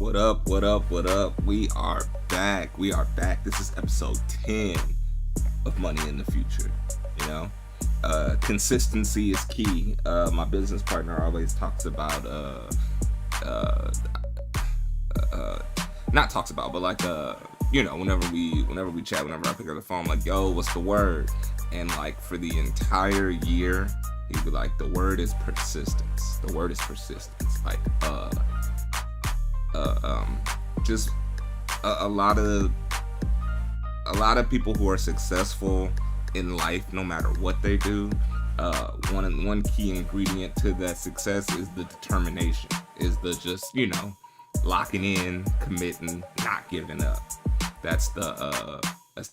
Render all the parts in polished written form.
What up? What up? What up? We are back. We are back. This is episode 10 of Money in the Future. You know, consistency is key. My business partner always talks about, not talks about, but like, you know, whenever we chat, whenever I pick up the phone, I'm like, yo, what's the word? And like for the entire year, he'd be like, the word is persistence. The word is persistence. Like, just a lot of people who are successful in life, no matter what they do, one key ingredient to that success is the determination, is the just, you know, locking in, committing, not giving up. That's the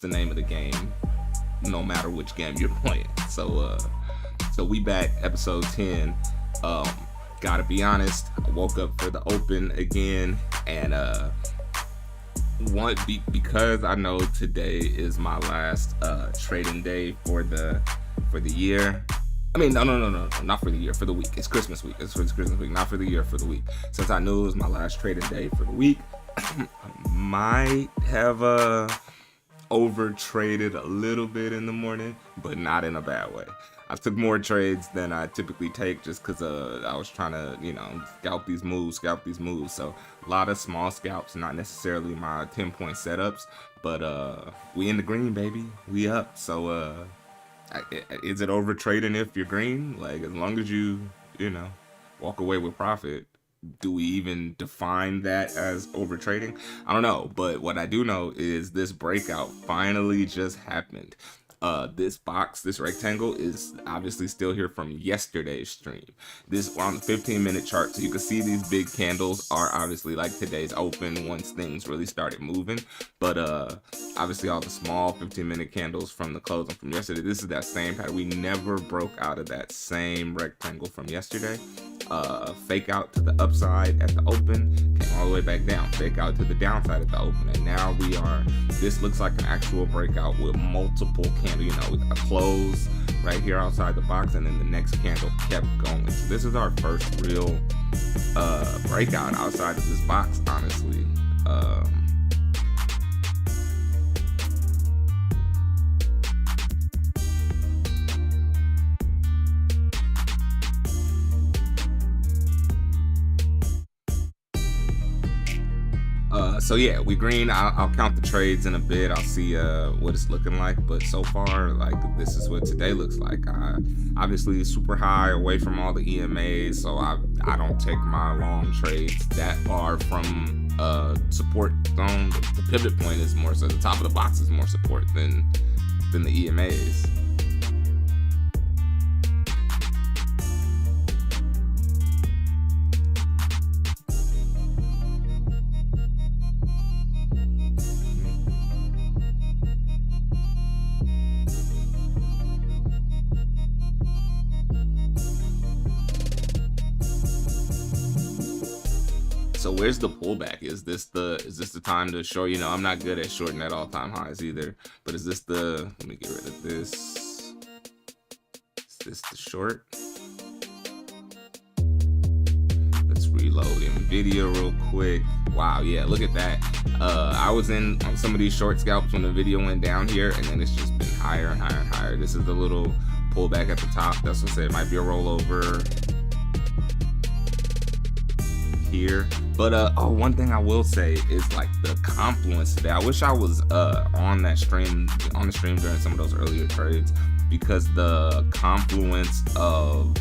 name of the game, no matter which game you're playing. So we back, episode 10. Gotta be honest, I woke up for the open again, and because I know today is my last trading day for the year. I mean, no, not for the year, for the week. It's Christmas week. It's Christmas week, not for the year, for the week. Since I knew it was my last trading day for the week, I might have over traded a little bit in the morning, but not in a bad way. I took more trades than I typically take just because I was trying to, you know, scalp these moves. So a lot of small scalps, not necessarily my 10-point setups, but we in the green, baby. We up. So is it over trading if you're green? Like, as long as you know, walk away with profit. Do we even define that as over trading? I don't know, but what I do know is this breakout finally just happened. This rectangle is obviously still here from yesterday's stream. We're on the 15-minute chart, so you can see these big candles are obviously like today's open once things really started moving. But obviously all the small 15-minute candles from the close and from yesterday, this is that same pattern. We never broke out of that same rectangle from yesterday. Fake out to the upside at the open, came all the way back down, fake out to the downside at the open, and now this looks like an actual breakout with multiple candles, you know, a close right here outside the box, and then the next candle kept going. So this is our first real breakout outside of this box, honestly. So yeah, we green. I'll count the trades in a bit. I'll see what it's looking like. But so far, like, this is what today looks like. Obviously super high away from all the EMAs, so I don't take my long trades that far from support zone. The pivot point is more so the top of the box is more support than the EMAs. So where's the pullback? Is this the time to short? You know, I'm not good at shorting at all-time highs either. But is this let me get rid of this. Is this the short? Let's reload NVIDIA real quick. Wow, yeah, look at that. I was on some of these short scalps when the video went down here, and then it's just been higher and higher and higher. This is the little pullback at the top. That's what I say it might be a rollover here. But one thing I will say is like the confluence today. I wish I was on the stream during some of those earlier trades, because the confluence of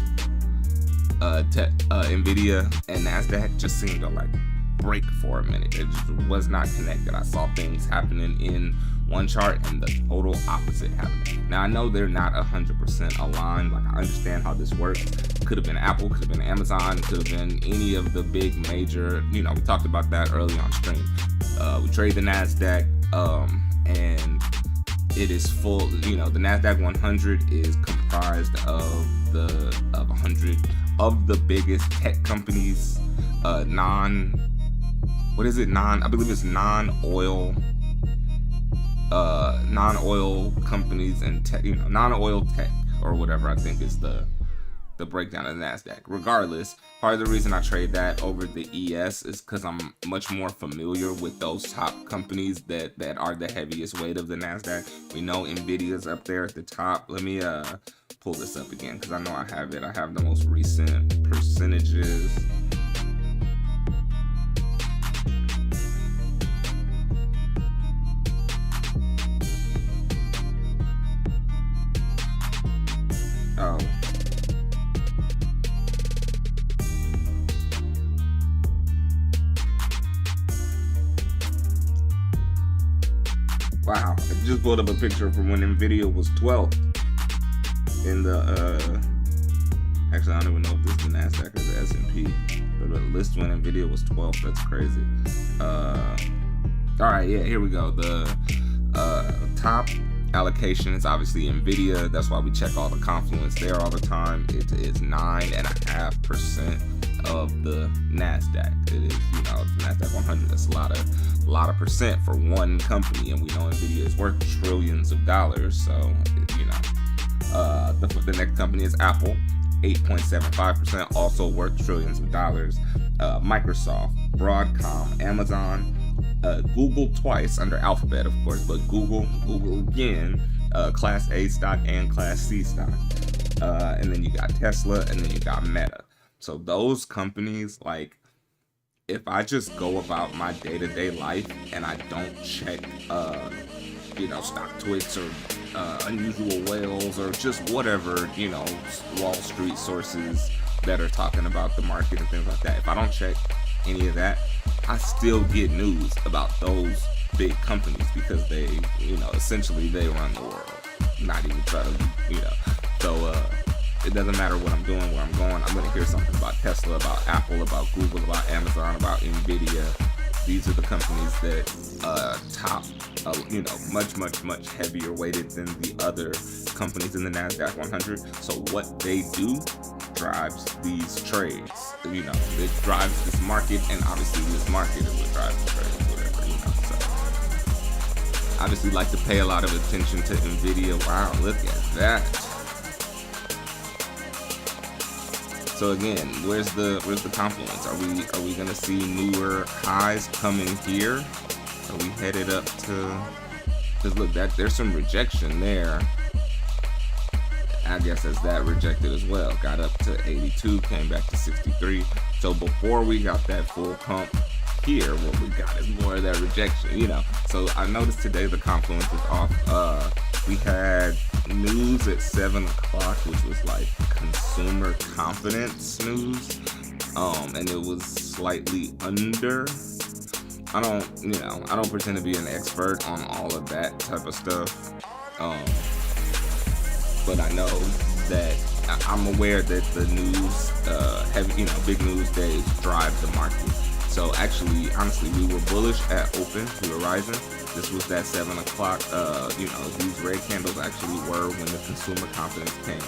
NVIDIA and Nasdaq just seemed to like break for a minute. It just was not connected. I saw things happening in one chart and the total opposite happening. Now I know they're not 100% aligned. Like, I understand how this works. Could have been Apple, could have been Amazon, could have been any of the big major, you know, we talked about that early on stream. We trade the Nasdaq, and it is full, you know, the Nasdaq 100 is comprised of 100 of the biggest tech companies, I believe it's non-oil companies and tech, you know, non-oil tech or whatever, I think is the the breakdown of the Nasdaq. Regardless, part of the reason I trade that over the ES is because I'm much more familiar with those top companies that are the heaviest weight of the Nasdaq. We know Nvidia's up there at the top. Let me pull this up again because I know I have it. I have the most recent percentages. Oh. Wow, I just pulled up a picture from when Nvidia was 12th in the actually I don't even know if this is the Nasdaq or the S&P, but the list when Nvidia was 12th. That's crazy. All right, yeah, here we go. The top allocation is obviously Nvidia. That's why we check all the confluence there all the time. It is 9.5% of the Nasdaq. It is, you know, the Nasdaq 100. That's a lot of percent for one company, and we know Nvidia is worth trillions of dollars. So, you know, the next company is Apple, 8.75%, also worth trillions of dollars. Microsoft, Broadcom, Amazon, Google twice under Alphabet, of course, but Google again, Class A stock and Class C stock. And then you got Tesla, and then you got Meta. So those companies, like, if I just go about my day-to-day life and I don't check, you know, stock tweets or unusual whales or just whatever, you know, Wall Street sources that are talking about the market and things like that, if I don't check any of that, I still get news about those big companies because they, you know, essentially they run the world. Not even try to, you know. So it doesn't matter what I'm doing, where I'm going. I'm gonna hear something about Tesla, about Apple, about Google, about Amazon, about Nvidia. These are the companies that top, you know, much heavier weighted than the other companies in the Nasdaq 100. So what they do drives these trades. You know, it drives this market, and obviously this market is what drives the trades, whatever, you know. So obviously like to pay a lot of attention to Nvidia. Wow, look at that. So again, where's the confluence? Are we gonna see newer highs coming here? Are we headed up to? Because look, there's some rejection there. I guess as that rejected as well. Got up to 82, came back to 63. So before we got that full pump here, what we got is more of that rejection, you know. So I noticed today the confluence is off. We had news at 7 o'clock, which was like consumer confidence news. And it was slightly under. I don't pretend to be an expert on all of that type of stuff. But I know that I'm aware that the news, big news days drive the market. So actually, honestly, we were bullish at open. We were rising. This was that 7 o'clock. These red candles actually were when the consumer confidence came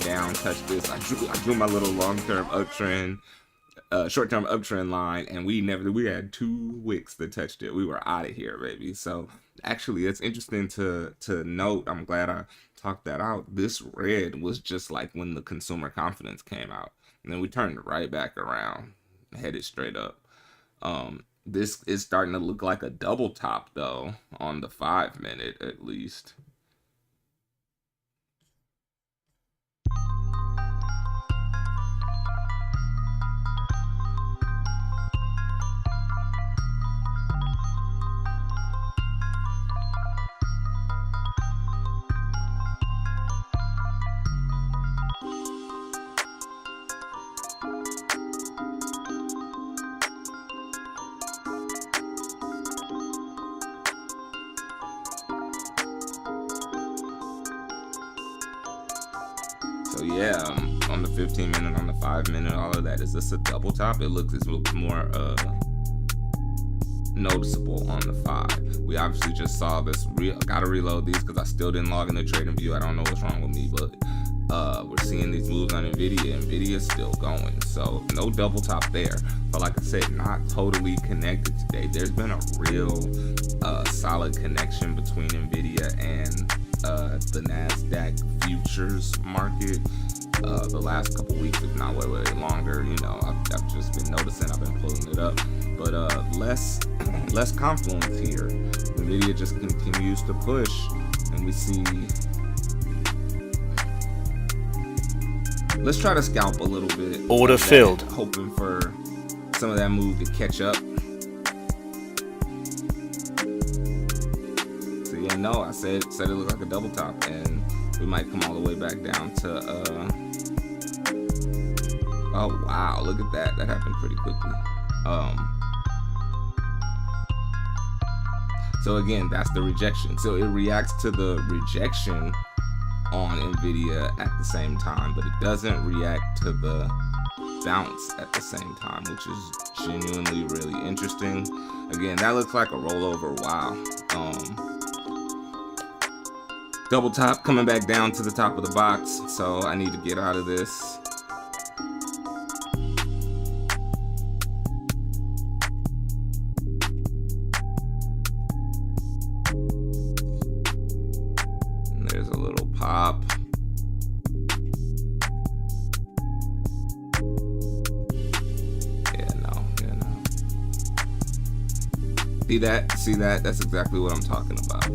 down, touched this. I drew my little long-term uptrend, short-term uptrend line, and we had 2 wicks that touched it. We were out of here, baby. So actually, it's interesting to note. I'm glad I talked that out. This red was just like when the consumer confidence came out, and then we turned right back around, headed straight up. This is starting to look like a double top though on the 5-minute at least. So yeah, on the 15-minute, on the 5-minute, all of that, is this a double top? It looks more noticeable on the 5. We obviously just saw this. Gotta reload these because I still didn't log in the trading view. I don't know what's wrong with me, but we're seeing these moves on Nvidia. Nvidia's still going, so no double top there. But like I said, not totally connected today. There's been a real solid connection between Nvidia and the Nasdaq futures market. the last couple weeks, if not way longer. You know, I've just been noticing, I've been pulling it up, but less confluence here. Nvidia just continues to push, and we see. Let's try to scalp a little bit. Order filled. Hoping for some of that move to catch up. So yeah, no, I said it looked like a double top, and we might come all the way back down to. Oh wow, look at that. That happened pretty quickly. So again, that's the rejection. So it reacts to the rejection on Nvidia at the same time, but it doesn't react to the bounce at the same time, which is genuinely really interesting. Again, that looks like a rollover. Wow. Double top coming back down to the top of the box, so I need to get out of this. And there's a little pop. See that? That's exactly what I'm talking about.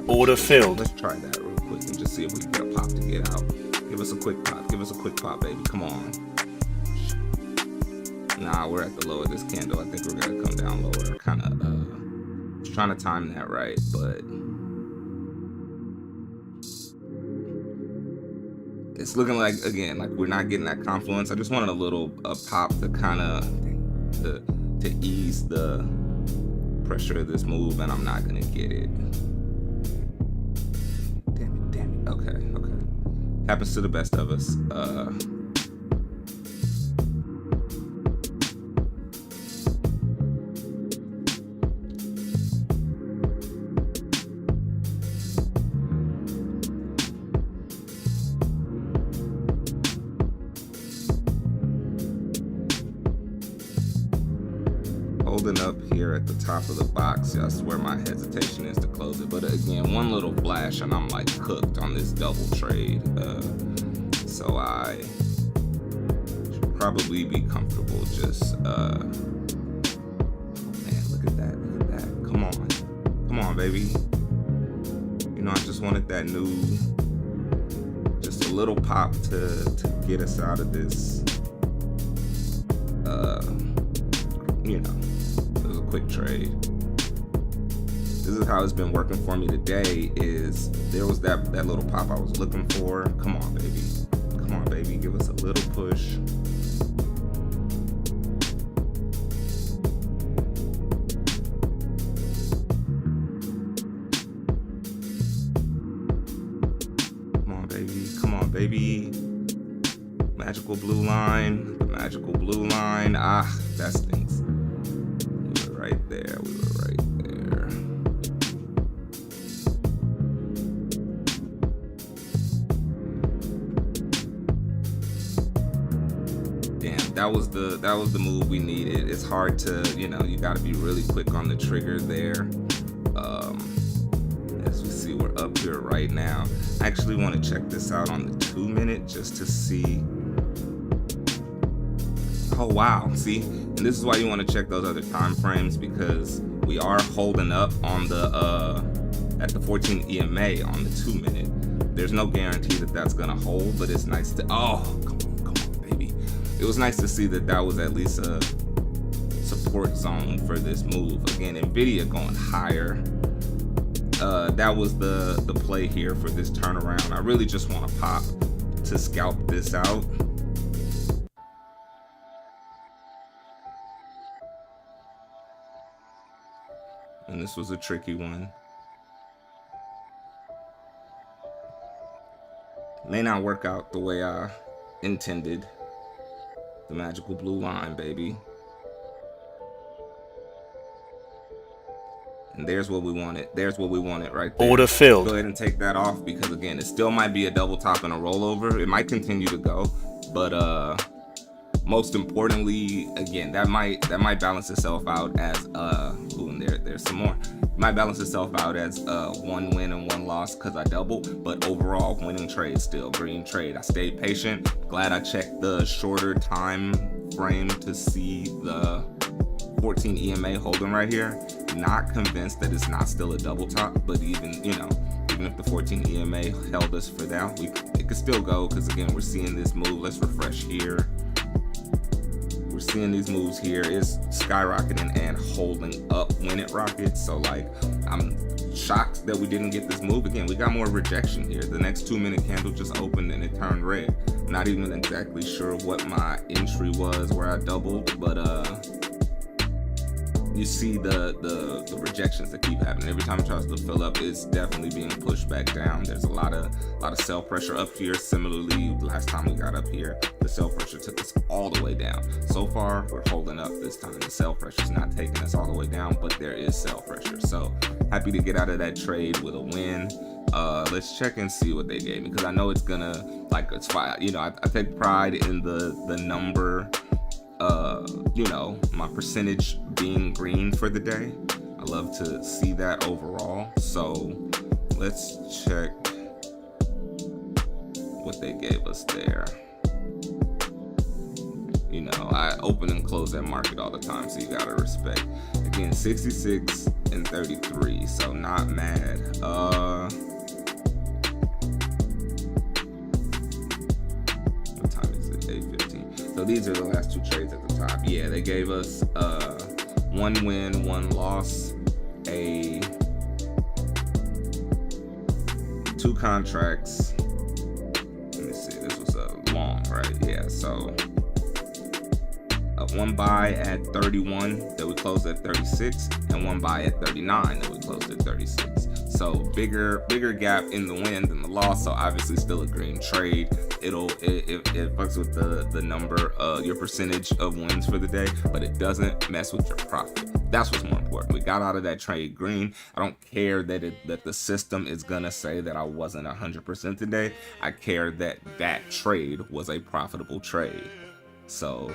Order filled. Let's try that real quick and just see if we can get a pop to get out. Give us a quick pop. Give us a quick pop, baby. Come on. Nah, we're at the low of this candle. I think we're gonna come down lower. Kind of trying to time that right, but it's looking like, again, like we're not getting that confluence. I just wanted a little pop to kind of to ease the pressure of this move, and I'm not gonna get it. Damn it. Okay. Happens to the best of us. Holding up here at the top of the box. That's where my hesitation is to close it. But again, one little flash and I'm like cooked on this double trade. So I should probably be comfortable just oh man, look at that. Come on, baby. You know, I just wanted that new, just a little pop to get us out of this. You know, it was a quick trade. This is how it's been working for me today. Is there was that little pop I was looking for. Come on, baby. Give us a little push. Come on, baby. Magical blue line. The magical blue line. Ah, that stinks. We were right there. Damn, that was the move we needed. It's hard to, you know, you got to be really quick on the trigger there. As we see, we're up here right now. I actually want to check this out on the 2-minute just to see. Oh wow, see, and this is why you want to check those other time frames, because we are holding up on the at the 14 EMA on the 2-minute. There's no guarantee that that's gonna hold, but it's nice to, oh, come on, baby. It was nice to see that was at least a support zone for this move. Again, Nvidia going higher. That was the play here for this turnaround. I really just want to pop to scalp this out. And this was a tricky one. May not work out the way I intended. The magical blue line, baby. And there's what we wanted. There's what we wanted right there. Order filled. Go ahead and take that off because again, it still might be a double top and a rollover. It might continue to go, but most importantly, again, that might balance itself out as ooh, and there's some more. It might balance itself out as one win and one loss because I doubled, but overall winning trade still, green trade. I stayed patient. Glad I checked the shorter time frame to see the 14 EMA holding right here. Not convinced that it's not still a double top, but even if the 14 EMA held us for that, it could still go because again, we're seeing this move. Let's refresh here. We're seeing these moves here. It's skyrocketing and holding up when it rockets. So like, I'm shocked that we didn't get this move. Again, we got more rejection here. The next 2-minute candle just opened and it turned red. Not even exactly sure what my entry was where I doubled, but you see the rejections that keep happening. Every time it tries to fill up, it's definitely being pushed back down. There's a lot of sell pressure up here. Similarly, last time we got up here, the sell pressure took us all the way down. So far, we're holding up this time. The sell pressure is not taking us all the way down, but there is sell pressure. So happy to get out of that trade with a win. Let's check and see what they gave me because I know it's gonna it's fine. I take pride in the number. My percentage being green for the day. I love to see that overall. So let's check what they gave us there. I open and close that market all the time, so you gotta respect. Again, 66 and 33, so not mad. What time is it? 8:15. So these are the last two trades at the top. Yeah, they gave us one win, one loss, two contracts. Let me see, this was a long, right? Yeah, so one buy at 31 that we closed at 36, and one buy at 39 that we closed at 36. So bigger gap in the win than the loss. So obviously still a green trade. It fucks with the number, your percentage of wins for the day, but it doesn't mess with your profit. That's what's more important. We got out of that trade green. I don't care that the system is gonna say that I wasn't 100% today. I care that trade was a profitable trade. So,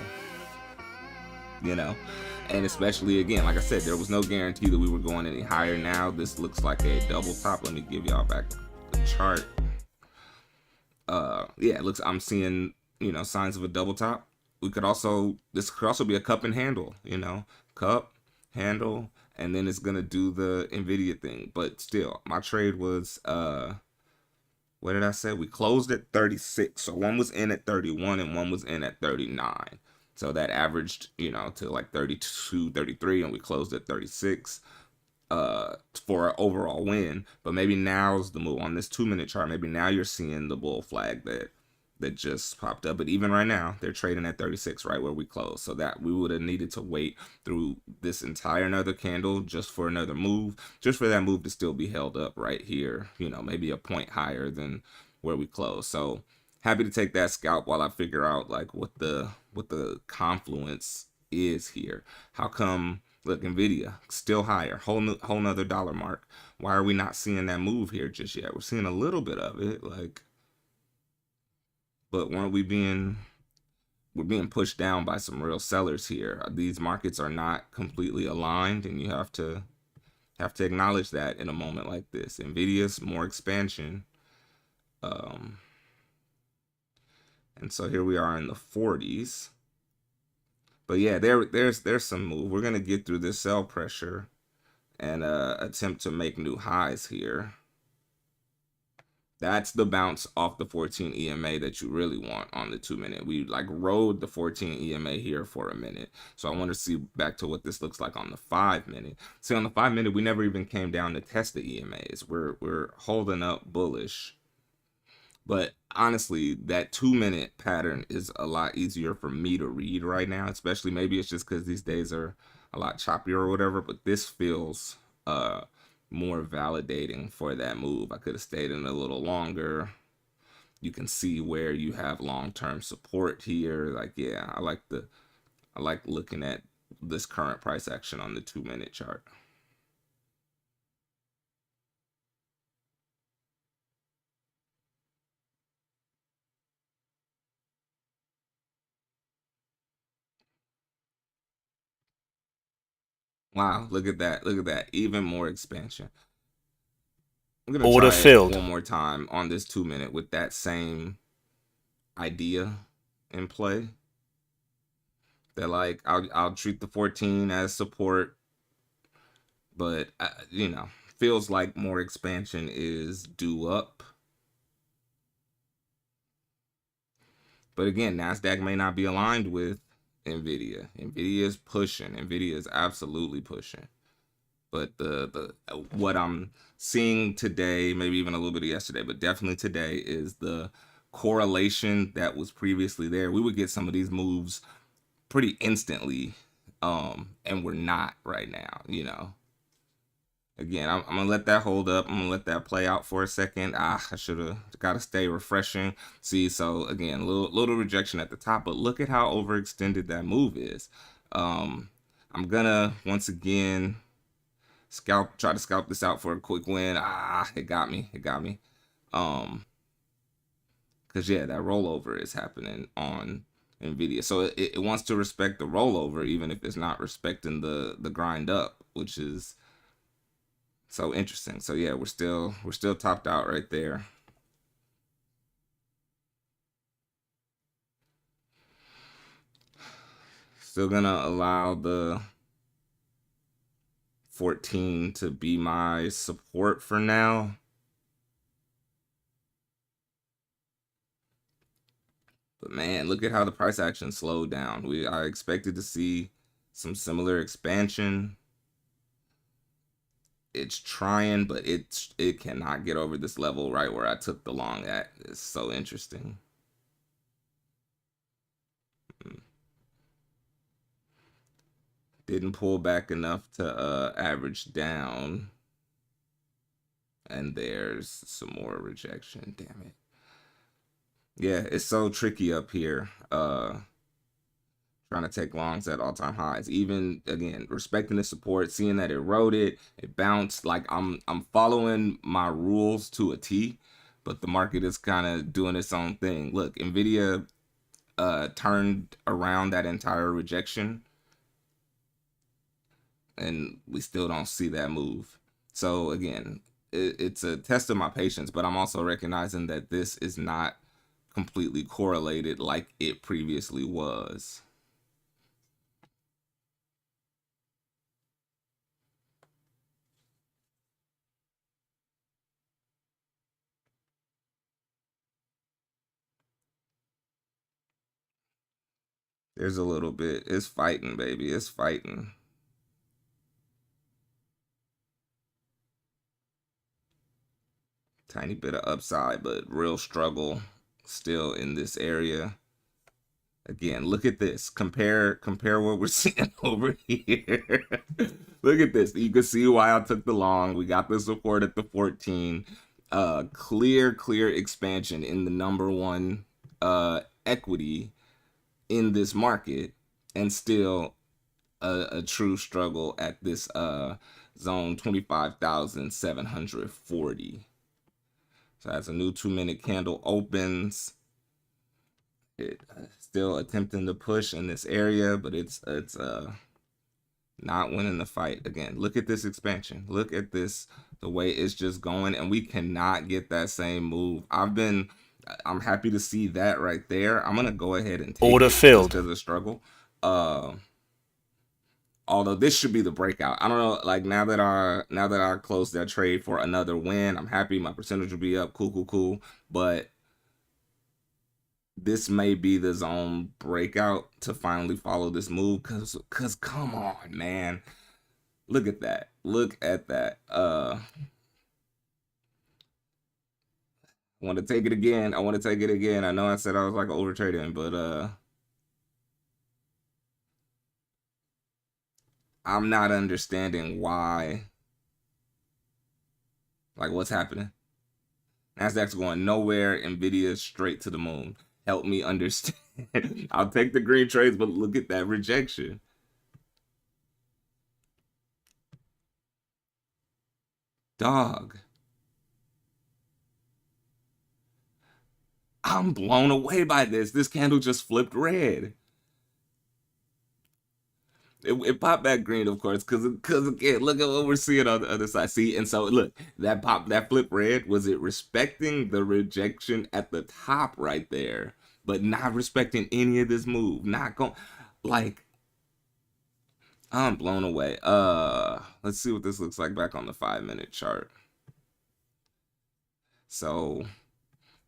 and especially again, like I said, there was no guarantee that we were going any higher. Now this looks like a double top. Let me give y'all back the chart. Yeah, it looks, I'm seeing signs of a double top. This could also be a cup and handle, cup, handle, and then it's gonna do the Nvidia thing. But still, my trade was what did I say? We closed at 36. So one was in at 31 and one was in at 39. So that averaged, to like 32, 33, and we closed at 36 for an overall win. But maybe now's the move on this 2-minute chart. Maybe now you're seeing the bull flag that just popped up. But even right now, they're trading at 36, right where we closed. So that we would have needed to wait through this entire another candle just for another move, just for that move to still be held up right here, maybe a point higher than where we closed. So happy to take that scalp while I figure out like what the confluence is here. How come, look, Nvidia still higher, whole nother dollar mark. Why are we not seeing that move here just yet? We're seeing a little bit of it, but we're being pushed down by some real sellers here. These markets are not completely aligned, and you have to acknowledge that in a moment like this. Nvidia's more expansion. And so here we are in the 40s. But yeah, there's some move. We're gonna get through this sell pressure and attempt to make new highs here. That's the bounce off the 14 EMA that you really want on the 2-minute. We rode the 14 EMA here for a minute. So I want to see back to what this looks like on the 5-minute. See, on the 5-minute, we never even came down to test the EMAs. We're holding up bullish. But honestly, that 2-minute pattern is a lot easier for me to read right now, especially maybe it's just because these days are a lot choppier or whatever, but this feels more validating for that move. I could have stayed in a little longer, you can see where you have long-term support here. Like, yeah, I like looking at this current price action on the 2-minute chart. Wow, look at that. Look at that. Even more expansion. I'm gonna Order try it filled. one more time on this 2-minute with that same idea in play. That, like, I'll treat the 14 as support, but feels like more expansion is due up. But again, Nasdaq may not be aligned with Nvidia. Nvidia is pushing. Nvidia is absolutely pushing. But the what I'm seeing today, maybe even a little bit of yesterday, but definitely today, is the correlation that was previously there. We would get some of these moves pretty instantly, and we're not right now. Again, I'm gonna let that hold up. I'm gonna let that play out for a second. I should have got to stay refreshing. See, so again, little rejection at the top, but look at how overextended that move is. I'm gonna once again try to scalp this out for a quick win. It got me. It got me. Because yeah, that rollover is happening on Nvidia, so it wants to respect the rollover, even if it's not respecting the grind up, which is so interesting. So yeah, we're still topped out right there. Still gonna allow the 14 to be my support for now. But man, look at how the price action slowed down. I expected to see some similar expansion. It's trying, but it cannot get over this level right where I took the long at. It's so interesting. Didn't pull back enough to average down. And there's some more rejection. Damn it. Yeah, it's so tricky up here. Trying to take longs at all-time highs. Even again, respecting the support, seeing that it rode it bounced. Like I'm following my rules to a T, but the market is kind of doing its own thing. Look, Nvidia turned around that entire rejection, and we still don't see that move. So again, it's a test of my patience, but I'm also recognizing that this is not completely correlated like it previously was. There's a little bit. It's fighting, baby. It's fighting. Tiny bit of upside, but real struggle still in this area. Again, look at this. Compare what we're seeing over here. Look at this. You can see why I took the long. We got the support at the 14. Clear expansion in the number one equity in this market, and still a true struggle at this zone 25,740. So as a new 2-minute candle opens, it still attempting to push in this area, but it's not winning the fight. Again, look at this expansion. Look at this, the way it's just going, and we cannot get that same move. I'm happy to see that right there. I'm gonna go ahead and take Order it just filled. because of the struggle. Although this should be the breakout. I don't know, like now that I closed that trade for another win, I'm happy. My percentage will be up. Cool. But this may be the zone breakout to finally follow this move. Cause come on, man. Look at that. Look at that. I want to take it again. I want to take it again. I know I said I was like over trading, but I'm not understanding why. Like, what's happening? Nasdaq's going nowhere. Nvidia straight to the moon. Help me understand. I'll take the green trades, but look at that rejection. Dog. I'm blown away by this. This candle just flipped red. It popped back green, of course, because again, look at what we're seeing on the other side. See, and so look, that flip red, was it respecting the rejection at the top right there, but not respecting any of this move? Not going, like, I'm blown away. Let's see what this looks like back on the 5 minute chart. So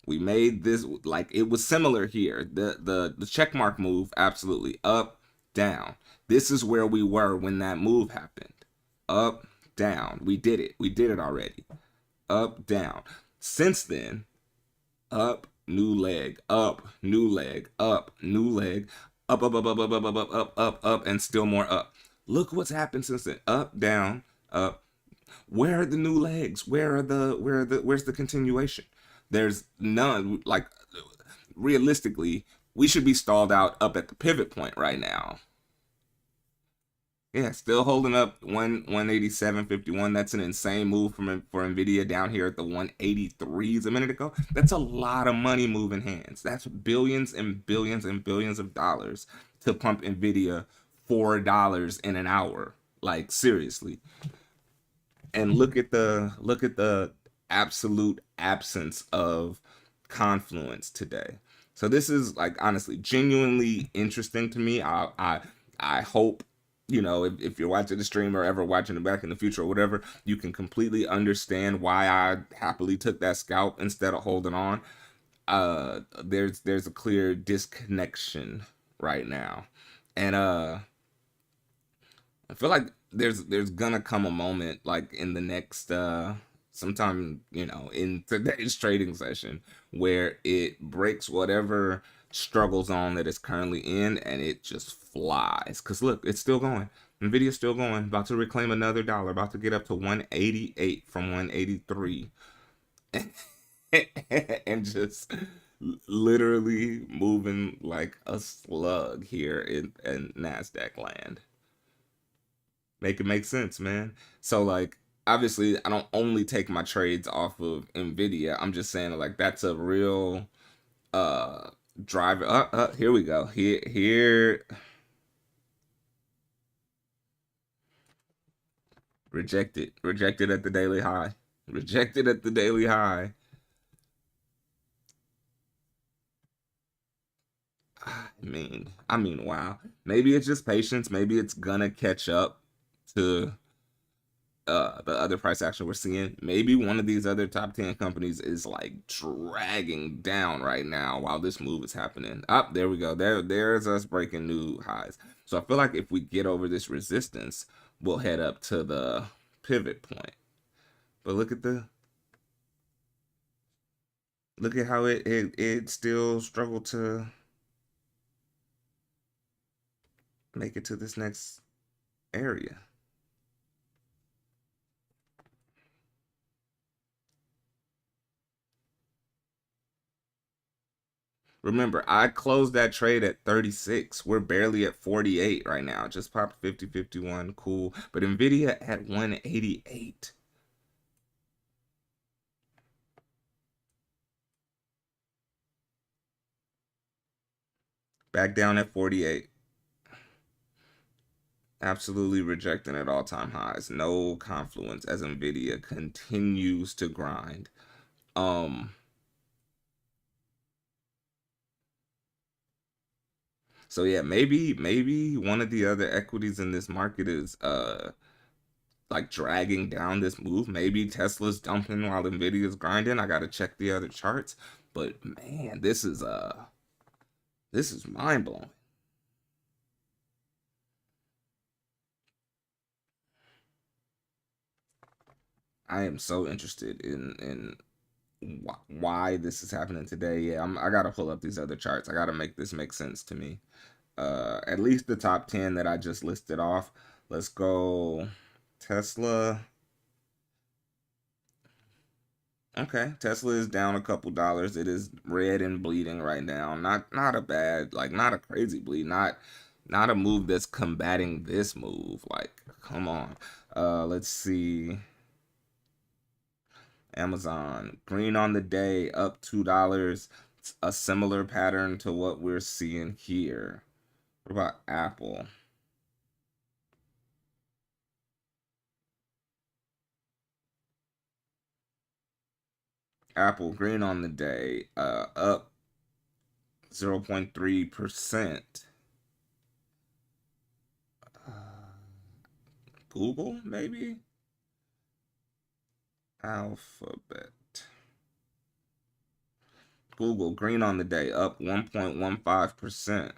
we made this, like, it was similar here. The check mark move, absolutely up, down. This is where we were when that move happened. Up, down. We did it. We did it already. Up, down. Since then, up, new leg, up, new leg, up, new leg, up, up, up, up, up, up, up, up, up, up, up, and still more up. Look what's happened since then. Up, down, up. Where are the new legs? Where's the continuation? There's none. Like, realistically, we should be stalled out up at the pivot point right now. Yeah, still holding up 187.51. That's an insane move for Nvidia down here at the 183s a minute ago. That's a lot of money moving hands. That's billions and billions and billions of dollars to pump Nvidia $4 in an hour. Like, seriously. And look at the absolute absence of confluence today. So this is, like, honestly genuinely interesting to me. I hope, if you're watching the stream or ever watching it back in the future or whatever, you can completely understand why I happily took that scalp instead of holding on. There's a clear disconnection right now, and I feel like there's gonna come a moment, like in the next sometime, in today's trading session, where it breaks whatever struggles on that it's currently in, and it just flies. Cause look, it's still going. Nvidia's still going, about to reclaim another dollar, about to get up to 188 from 183. And just literally moving like a slug here in Nasdaq land. Make it make sense, man. So, like, obviously I don't only take my trades off of Nvidia. I'm just saying, like, that's a real uh driver. Here we go. Here, rejected at the daily high. Rejected at the daily high. I mean, wow. Maybe it's just patience. Maybe it's gonna catch up to the other price action we're seeing. Maybe one of these other top 10 companies is like dragging down right now while this move is happening. Up, there we go. There's us breaking new highs. So I feel like if we get over this resistance, we'll head up to the pivot point. But look at how it still struggled to make it to this next area. Remember, I closed that trade at 36. We're barely at 48 right now. Just popped 50, 51. Cool. But Nvidia at 188. Back down at 48. Absolutely rejecting at all-time highs. No confluence as Nvidia continues to grind. So yeah, maybe one of the other equities in this market is like dragging down this move. Maybe Tesla's dumping while Nvidia's grinding. I gotta check the other charts. But man, this is mind blowing. I am so interested in why this is happening today. Yeah, I gotta pull up these other charts. I gotta make this make sense to me. At least the top 10 that I just listed off. Let's go Tesla. Okay, Tesla is down a couple dollars. It is red and bleeding right now. Not a bad, like not a crazy bleed. Not a move that's combating this move. Like, come on. Let's see. Amazon green on the day, up $2. It's a similar pattern to what we're seeing here. What about Apple? Apple green on the day, up 0.3%. Google, maybe? Alphabet. Google green on the day, up 1.15%.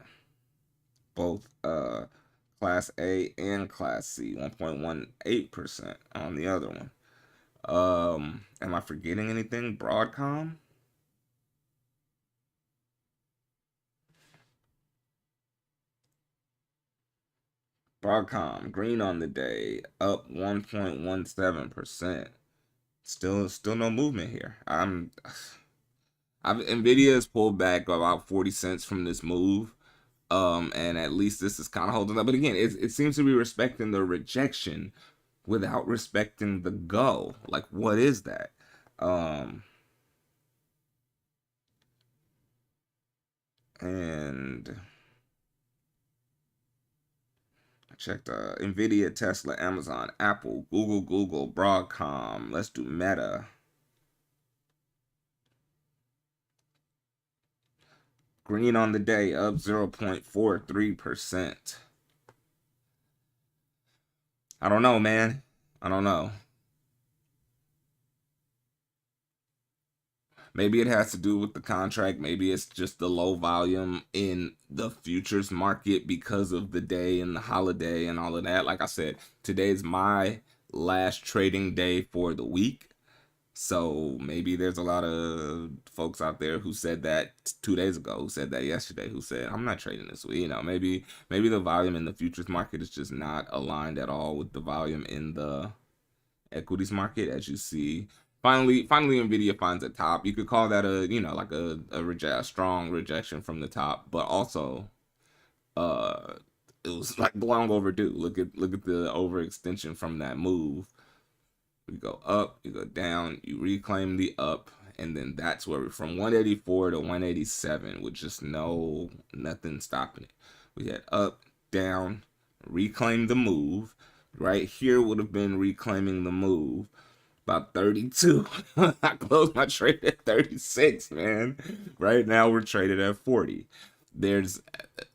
Both Class A and Class C, 1.18% on the other one. Am I forgetting anything? Broadcom? Broadcom green on the day, up 1.17%. Still no movement here. Nvidia has pulled back about 40 cents from this move. And at least this is kind of holding up. But again, it seems to be respecting the rejection without respecting the go. Like, what is that? And I checked Nvidia, Tesla, Amazon, Apple, Google, Broadcom. Let's do Meta. Green on the day, up 0.43%. I don't know, man. I don't know. Maybe it has to do with the contract. Maybe it's just the low volume in the futures market because of the day and the holiday and all of that. Like I said, today's my last trading day for the week. So maybe there's a lot of folks out there who said that 2 days ago, who said that yesterday, who said, I'm not trading this week. Maybe the volume in the futures market is just not aligned at all with the volume in the equities market. As you see, finally Nvidia finds a top. You could call that like a strong rejection from the top, but also uh it was like long overdue. Look at the overextension from that move. We go up, you go down, you reclaim the up, and then that's where we're from 184 to 187 with just nothing stopping it. We had up, down, reclaim the move. Right here would have been reclaiming the move. About 32. I closed my trade at 36, man. Right now we're traded at 40. There's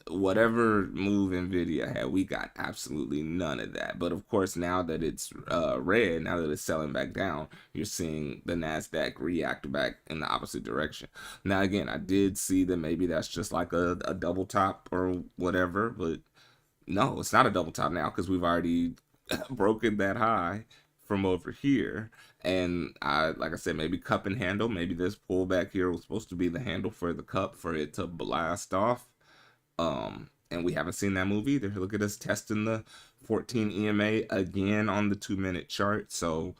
whatever move Nvidia had, we got absolutely none of that. But of course, now that it's red, now that it's selling back down, you're seeing the Nasdaq react back in the opposite direction. Now again, I did see that maybe that's just like a double top or whatever, but no, it's not a double top now because we've already broken that high from over here. And like I said, maybe cup and handle. Maybe this pullback here was supposed to be the handle for the cup for it to blast off. And we haven't seen that move either. Look at us testing the 14 EMA again on the 2-minute chart. So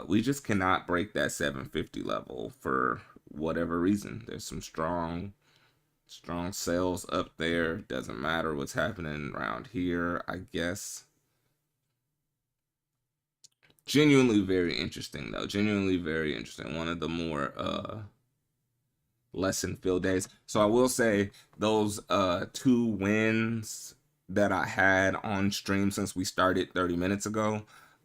we just cannot break that 750 level for whatever reason. There's some strong sales up there. Doesn't matter what's happening around here, I guess. Genuinely very interesting though. Genuinely very interesting. One of the more lesson filled days. So I will say those 2 wins that I had on stream since we started 30 minutes ago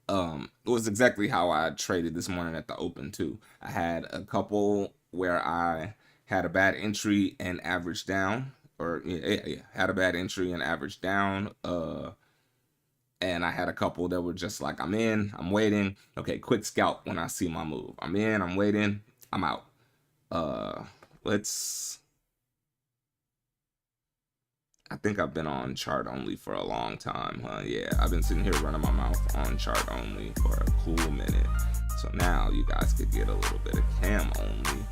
was exactly how I traded this morning at the open too. I had a couple where I had a bad entry and averaged down, or had a bad entry and averaged down. And I had a couple that were just like, I'm in, I'm waiting. Okay, quick scalp when I see my move. I'm in, I'm waiting, I'm out. I think I've been on chart only for a long time, huh? Yeah, I've been sitting here running my mouth on chart only for a cool minute. So now you guys could get a little bit of cam only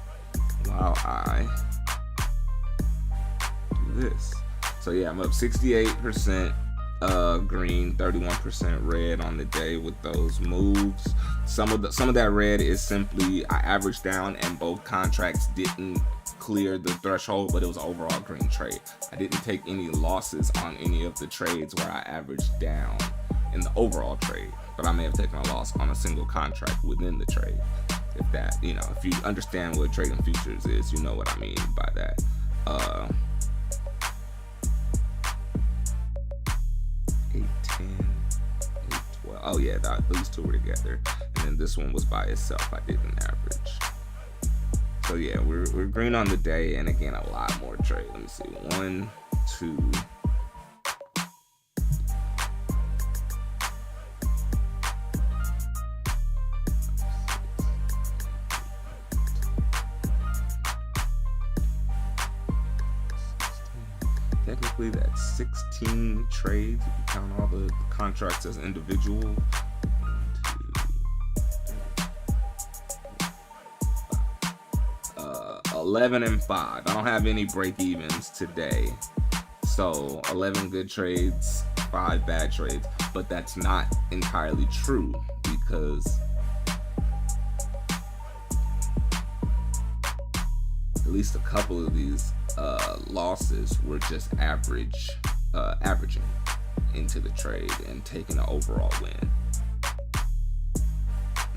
while I do this. So yeah, I'm up 68%. green, 31% red on the day with those moves. Some of that red is simply I averaged down and both contracts didn't clear the threshold, but it was an overall green trade. I didn't take any losses on any of the trades where I averaged down in the overall trade, but I may have taken a loss on a single contract within the trade. If that, if you understand what trading futures is, you know what I mean by that. Oh yeah, these two were together, and then this one was by itself. I didn't average. So yeah, we're green on the day, and again, a lot more trade. Let me see, 1, 2. Technically, that's 16 trades if you count all the contracts as individual. 11 and 5. I don't have any break evens today, so 11 good trades, 5 bad trades. But that's not entirely true, because at least a couple of these losses were just averaging into the trade and taking an overall win.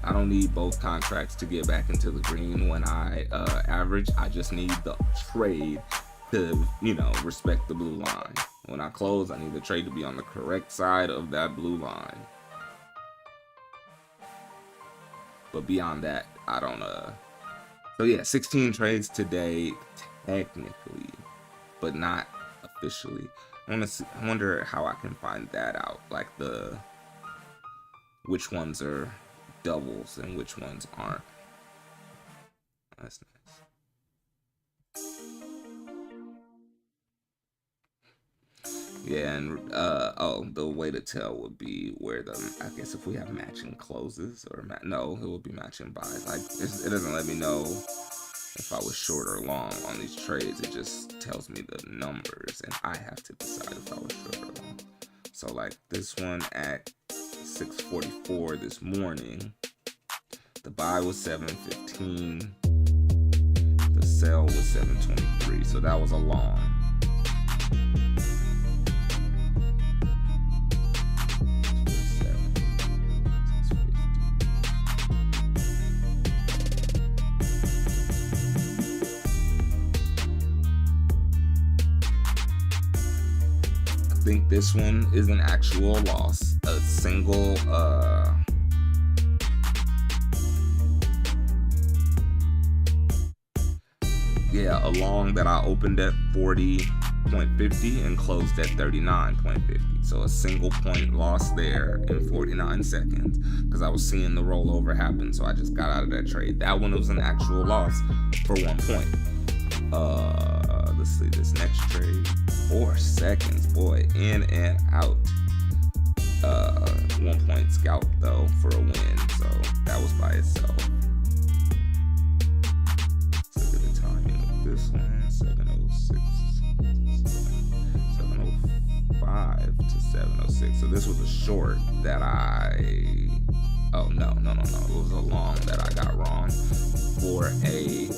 I don't need both contracts to get back into the green when I average. I just need the trade to, respect the blue line. When I close, I need the trade to be on the correct side of that blue line. But beyond that, I don't So yeah, 16 trades today, technically, but not officially. I wonder how I can find that out, like which ones are doubles and which ones aren't. That's nice. Yeah, and the way to tell would be where I guess if we have matching closes or no, it would be matching buys. Like it doesn't let me know if I was short or long on these trades. It just tells me the numbers, and I have to decide if I was short or long. So like this one at 6:44 this morning, the buy was 7:15, the sell was 7:23, so that was a long. I think this one is an actual loss. A single a long that I opened at 40.50 and closed at 39.50. So a single point loss there in 49 seconds because I was seeing the rollover happen, so I just got out of that trade. That one was an actual loss for 1 point. Let's see this next trade. 4 seconds, boy, in and out. 1 point scalp though for a win, so that was by itself. Let's look at the timing of this one. 7:06, 7:05 to 7:06. So this was a short that no, it was a long that I got wrong for a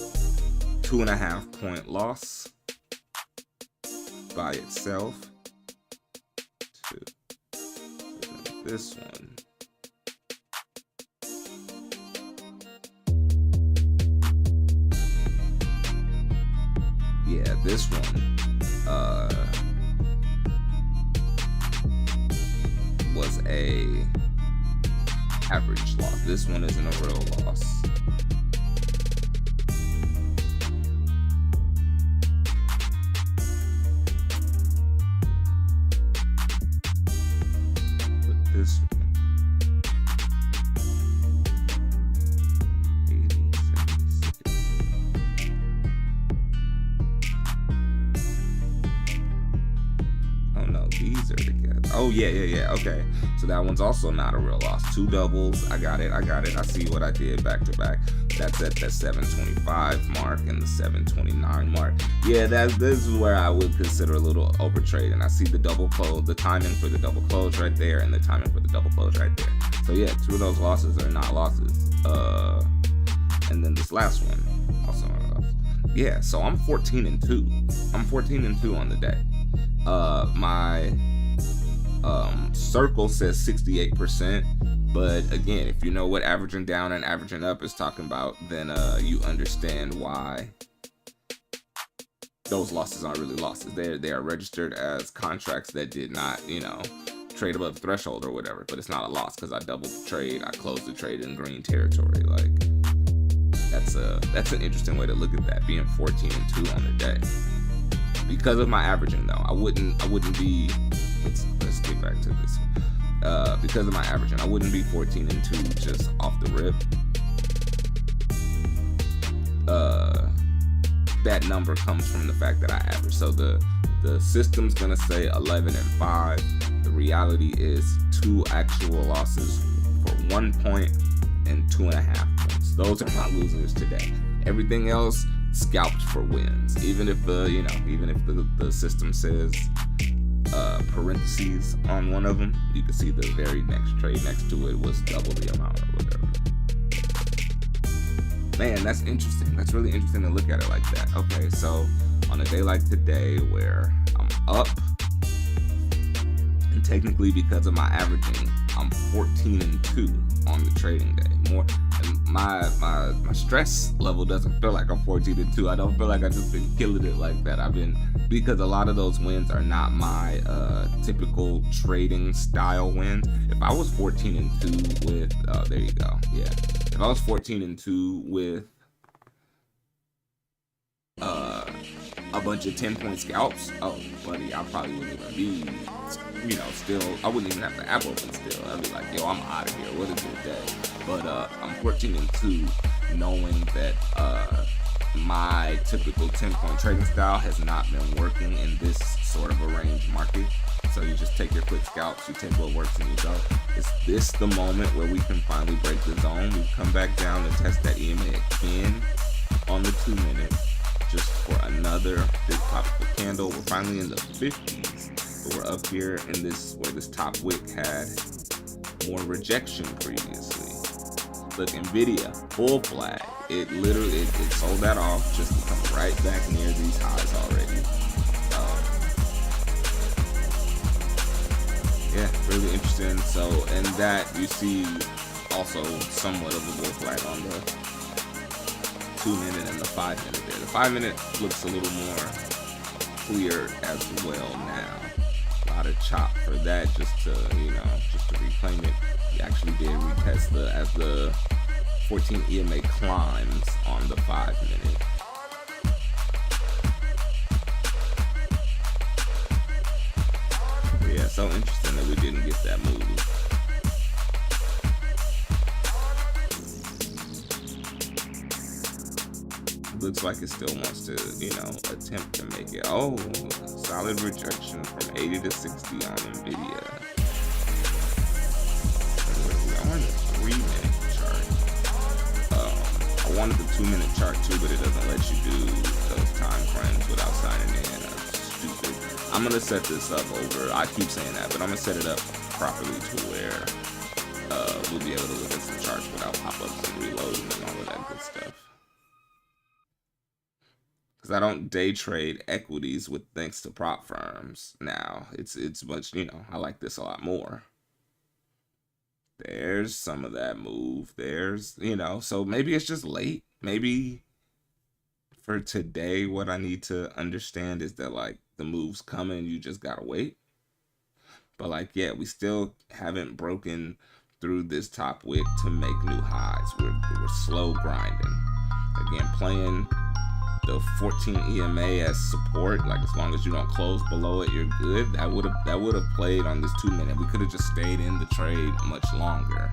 2.5 point loss by itself. This one, yeah, this one was a average loss. This one isn't a real loss. This one, 80, 76. Oh no, these are together. Oh, yeah. Okay. So that one's also not a real loss. 2 doubles. I got it. I see what I did back to back. That's at that 725 mark and the 729 mark. Yeah, this is where I would consider a little overtrade. And I see the double close, the timing for the double close right there, and the timing for the double close right there. So yeah, 2 of those losses are not losses. And then this last one, also not a loss. Yeah, so I'm 14-2. I'm 14-2 on the day. My circle says 68%, but again, if you know what averaging down and averaging up is talking about, then you understand why those losses aren't really losses. They are registered as contracts that did not, trade above threshold or whatever, but it's not a loss because I doubled the trade. I closed the trade in green territory. Like, that's an interesting way to look at that, being 14-2 on the day. Because of my averaging though, I wouldn't be, let's get back to this. Because of my averaging, I wouldn't be 14-2 just off the rip. That number comes from the fact that I average. So the system's gonna say 11-5. The reality is 2 actual losses for 1 point and 2.5 points. Those are my losers today. Everything else scalped for wins. Even if the system says parentheses on one of them, you can see the very next trade next to it was double the amount or whatever. Man, that's interesting. That's really interesting to look at it like that. Okay, so on a day like today where I'm up, and technically because of my averaging, I'm 14-2 on the trading day. My stress level doesn't feel like I'm 14-2. I don't feel like I've just been killing it like that. Because a lot of those wins are not my typical trading style wins. If I was 14-2 with, there you go, yeah. If I was 14-2 with a bunch of 10-point scalps, oh, buddy, I probably wouldn't even be, still, I wouldn't even have the app open still. I'd be like, yo, I'm out of here. What a good day. But I'm 14-2 knowing that my typical 10-point trading style has not been working in this sort of a range market. So you just take your quick scalps, you take what works, and you go. Is this the moment where we can finally break the zone? We've come back down and test that EMA again on the 2 minute, just for another big powerful candle. We're finally in the 50s, but we're up here in this, where this top wick had more rejection previously. Look, Nvidia, full flag. It sold that off just to come right back near these highs already. Yeah, really interesting. So, and that you see also somewhat of a bull flag on the 2 minute and the 5 minute there. The 5 minute looks a little more clear as well now. A lot of chop for that just to reclaim it. We actually did retest as the 14 EMA climbs on the 5 minute. Yeah, so interesting that we didn't get that move. Looks like it still wants to, attempt to make it. Oh, solid rejection from 80 to 60 on Nvidia. I wanted a 3 minute chart. I wanted the 2 minute chart too, but it doesn't let you do those time frames without signing in. That's stupid. I'm gonna set this up over. I keep saying that, but I'm gonna set it up properly to where we'll be able to look at some charts without pop-ups and reloading and all of that good stuff. Because I don't day trade equities with thanks to prop firms now. It's much, I like this a lot more. There's some of that move. There's, so maybe it's just late. Maybe for today, what I need to understand is that, like, the move's coming, you just gotta wait. But, like, yeah, we still haven't broken through this top wick to make new highs. We're slow grinding. Again, playing the 14 EMA as support, like as long as you don't close below it, you're good. That would have played on this 2 minute. We could have just stayed in the trade much longer.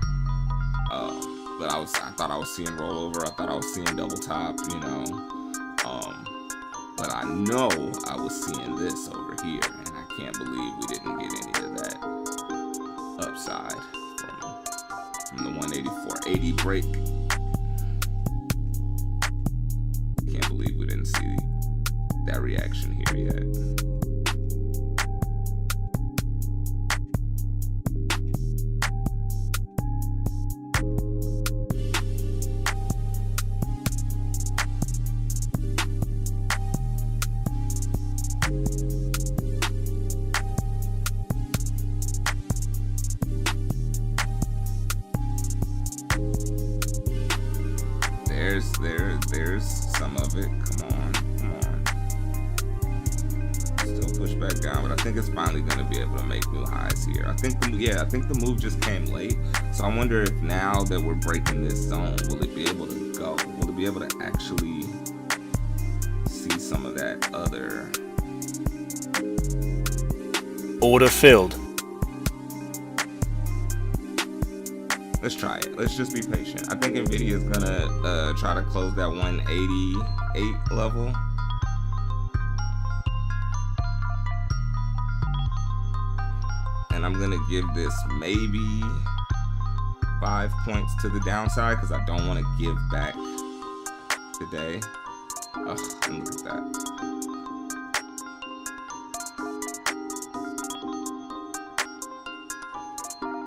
But I thought I was seeing rollover. I thought I was seeing double top, but I know I was seeing this over here, and I can't believe we didn't get any of that. upside from the 184.80 break. Can't believe we didn't see that reaction here yet. There's some of it. Come on. Still push back down, but I think it's finally going to be able to make new highs here. I think the move just came late. So I wonder if now that we're breaking this zone, will it be able to go? Will it be able to actually see some of that other order filled? Let's try it. Let's just be patient. I think Nvidia is gonna try to close that 188 level. And I'm gonna give this maybe 5 points to the downside because I don't want to give back today. Ugh, look at that.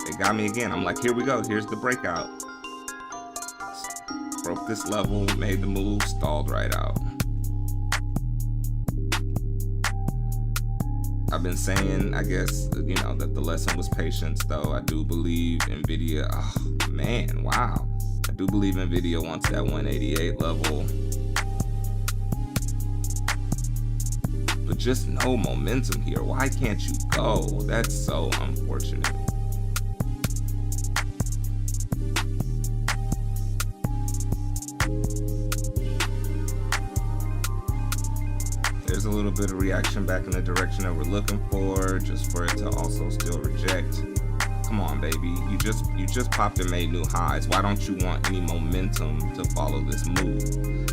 It got me again. I'm like, here we go. Here's the breakout. Broke this level, made the move, stalled right out. I've been saying, I guess, that the lesson was patience, though. I do believe Nvidia, oh man, wow. I do believe Nvidia wants that 188 level. But just no momentum here. Why can't you go? That's so unfortunate. There's a little bit of reaction back in the direction that we're looking for, just for it to also still reject. Come on, baby. You just popped and made new highs. Why don't you want any momentum to follow this move?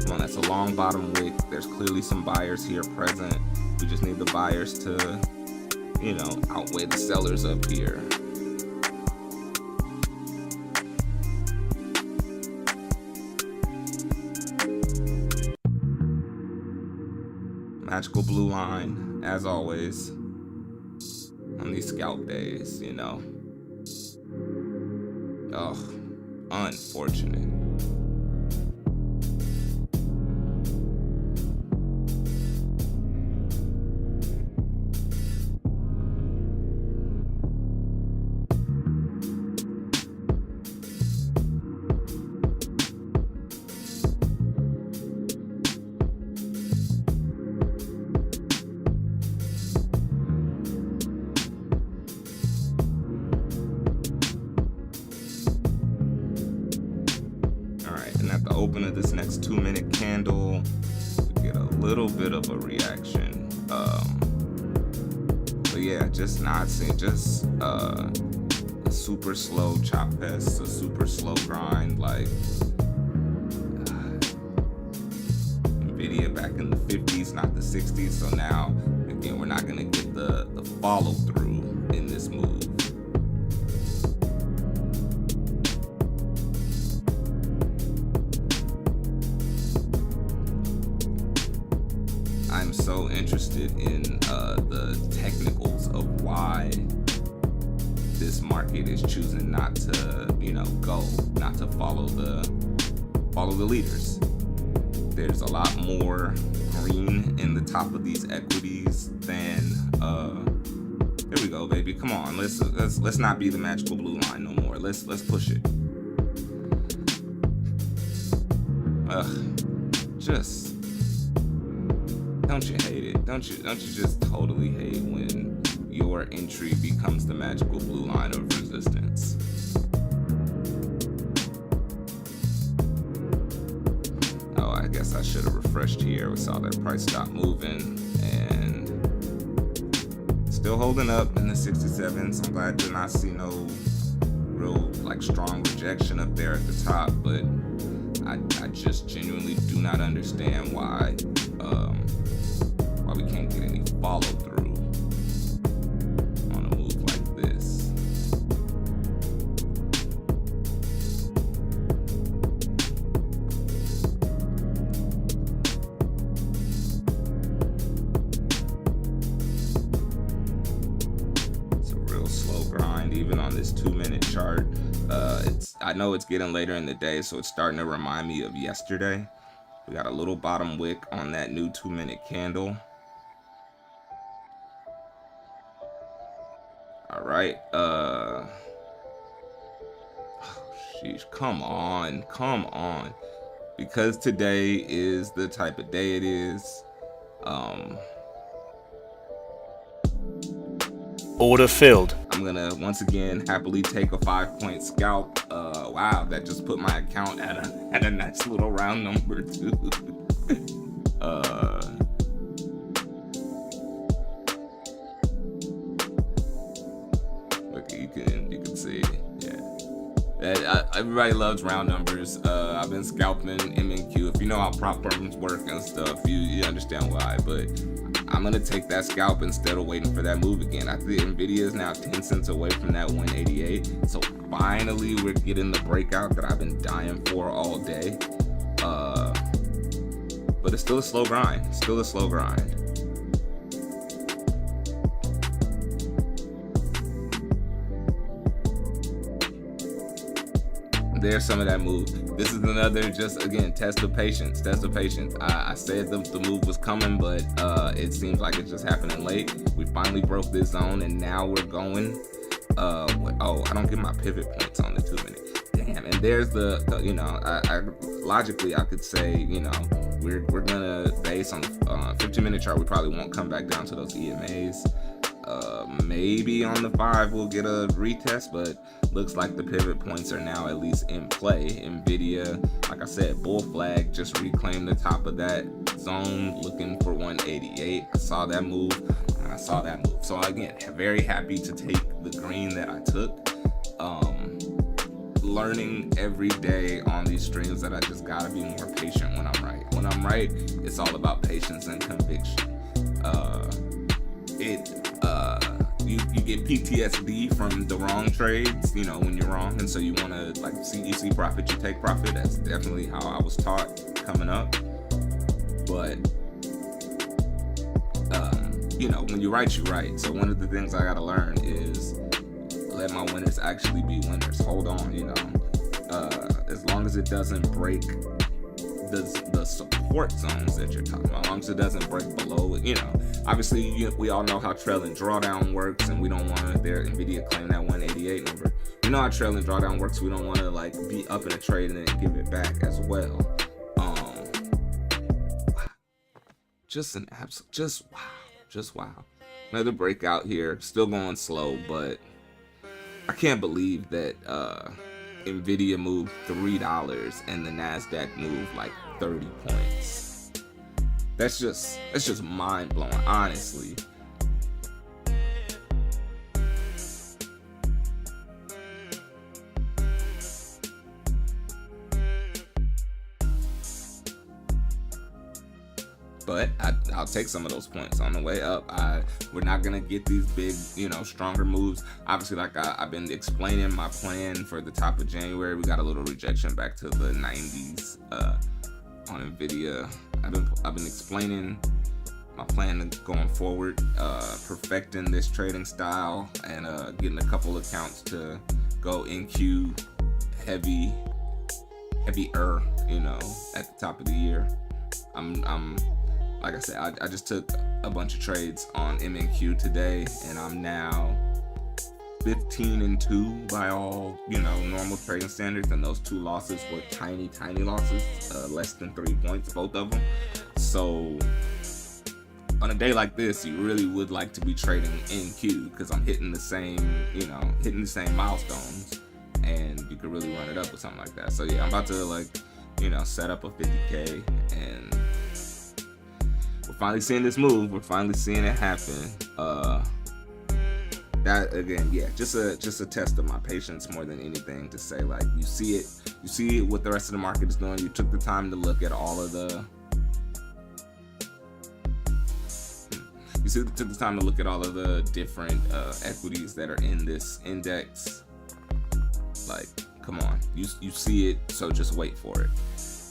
Come on, that's a long bottom wick. There's clearly some buyers here present. We just need the buyers to, outweigh the sellers up here. Magical blue line, as always, on these scalp days, Oh, unfortunate. And at the open of this next 2-minute candle, we get a little bit of a reaction. But yeah, just not seeing, just a super slow chop fest, a super slow grind. Like Nvidia back in the 50s, not the 60s. So now, again, we're not gonna get the follow through in this move. I'm so interested in the technicals of why this market is choosing not to, go, not to follow the leaders. There's a lot more green in the top of these equities than there we go, baby. Come on, let's not be the magical blue line no more. Let's push it. Just. Don't you hate it? Don't you just totally hate when your entry becomes the magical blue line of resistance? Oh, I guess I should have refreshed here. We saw that price stop moving and still holding up in the 67s. I'm glad to not see no real strong rejection up there at the top, but I just genuinely do not understand why we can't get any follow through on a move like this. even on this 2-minute chart. I know it's getting later in the day, so it's starting to remind me of yesterday. We got a little bottom wick on that new 2-minute candle. All right. Sheesh, come on. Because today is the type of day it is. Order filled. I'm gonna once again happily take a 5-point scalp. Wow, that just put my account at a nice little round number too. Look, you can see, yeah. Everybody loves round numbers. I've been scalping MNQ. If you know how prop firms work and stuff, you understand why. But I'm gonna take that scalp instead of waiting for that move again. I think Nvidia is now 10 cents away from that 188. So finally, we're getting the breakout that I've been dying for all day. But it's still a slow grind. There's some of that move. This is another, just again, test of patience. I said the move was coming, but it seems like it's just happening late. We finally broke this zone, and now we're going. Oh, I don't get my pivot points on the 2-minute. Damn. And there's the I logically I could say, we're gonna base on 15-minute chart. We probably won't come back down to those EMAs. Maybe on the 5 we'll get a retest, but looks like the pivot points are now at least in play. Nvidia, like I said, bull flag, just reclaimed the top of that zone, looking for 188. I saw that move. So again, very happy to take the green that I took. Learning every day on these streams that I just gotta be more patient when I'm right. When I'm right, it's all about patience and conviction. You get PTSD from the wrong trades, when you're wrong, and so you want to you see profit, you take profit. That's definitely how I was taught coming up. But when you're right, you're right. So one of the things I gotta learn is let my winners actually be winners. Hold on, as long as it doesn't break the support zones that you're talking about, as long as it doesn't break below it, obviously we all know how trail and drawdown works, and we don't want to Nvidia claim that 188 number. We know how trail and drawdown works. We don't want to be up in a trade and then give it back as well. Just wow. Another breakout here, still going slow, but I can't believe that Nvidia moved $3 and the Nasdaq moved 30 points. That's just mind blowing, honestly. But I'll take some of those points on the way up. We're not gonna get these big, stronger moves. Obviously, I've been explaining my plan for the top of January. We got a little rejection back to the 90s on Nvidia. I've been explaining my plan going forward, perfecting this trading style, and getting a couple accounts to go NQ heavier, at the top of the year. I'm like I said, I just took a bunch of trades on MNQ today, and I'm now 15-2 by all, normal trading standards, and those 2 losses were tiny losses, less than 3 points, both of them. So on a day like this, you really would like to be trading NQ, because I'm hitting the same milestones, and you could really run it up with something like that. So yeah, I'm about to set up a 50K, and we're finally seeing this move. We're finally seeing it happen. That again, yeah, just a test of my patience more than anything, to say you see what the rest of the market is doing. You took the time to look at all of the different equities that are in this index. Come on, you see it, so just wait for it.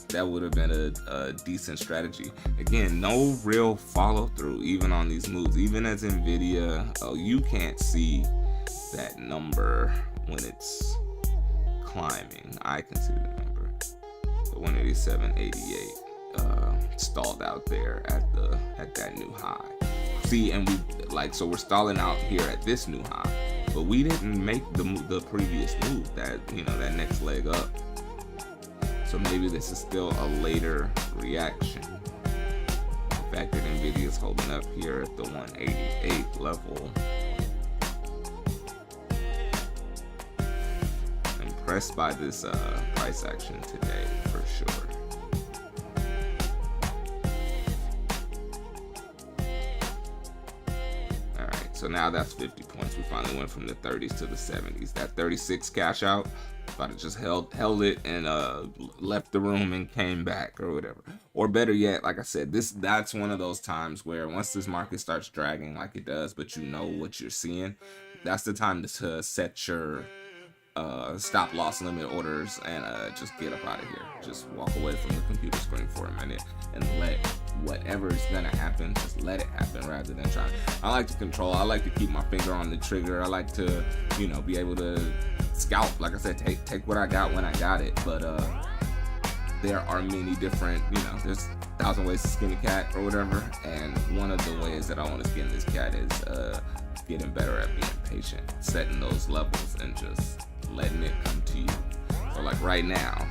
That would have been a decent strategy. Again, no real follow through even on these moves. Even as Nvidia, you can't see that number when it's climbing. I can see the number. The 187.88 stalled out there at that new high. See, and so we're stalling out here at this new high, but we didn't make the previous move, that that next leg up. So maybe this is still a later reaction. The fact that Nvidia is holding up here at the 188 level. Impressed by this price action today for sure. Alright, so now that's 50 points. We finally went from the 30s to the 70s. That 36 cash out, if I'd have just held it and left the room and came back or whatever. Or better yet, like I said, that's one of those times where once this market starts dragging like it does, but you know what you're seeing, that's the time to set your stop loss limit orders and just get up out of here. Just walk away from the computer screen for a minute and let whatever is gonna happen, just let it happen rather than trying. I like to control. I like to keep my finger on the trigger. I like to, be able to scalp. Like I said, take what I got when I got it. But there are many different, there's 1,000 ways to skin a cat or whatever. And one of the ways that I want to skin this cat is getting better at being patient, setting those levels and just letting it come to you. So like right now,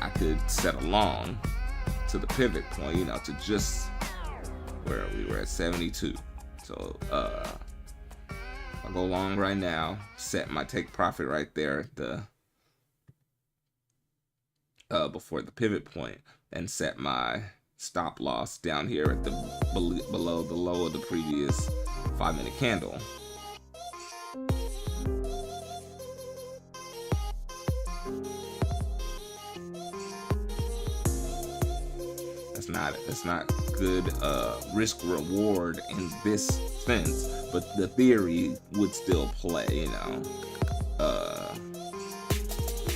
I could set a long to the pivot point, to just where we were at 72. So I'll go long right now, set my take profit right there at the before the pivot point, and set my stop loss down here at the below the low of the previous 5-minute candle. It's not good risk reward in this sense, but the theory would still play.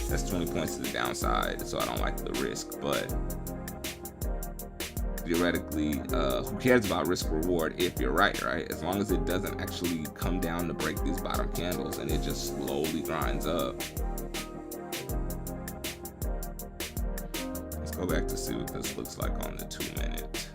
That's 20 points to the downside, so I don't like the risk. But theoretically, who cares about risk reward if you're right? As long as it doesn't actually come down to break these bottom candles and it just slowly grinds up. Go back to see what this looks like on the 2-minute.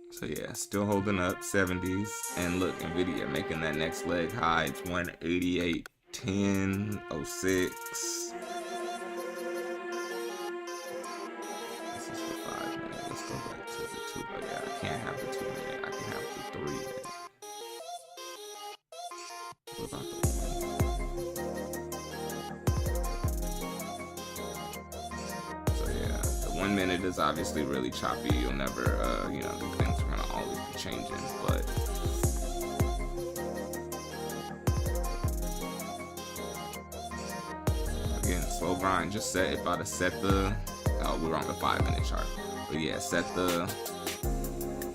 So yeah, still holding up 70s. And look, Nvidia making that next leg high. It's 188.10.06. This is the 5-minute. Let's go back to the 2. But yeah, I can't have the 2-minute. I can have the 3-minute. What about the 1? So yeah, the 1 minute is obviously really choppy. You'll never, these things are gonna always be changing, but again, slow grind. Just set, if I'd have set the, we're on the 5-minute chart, but yeah, set the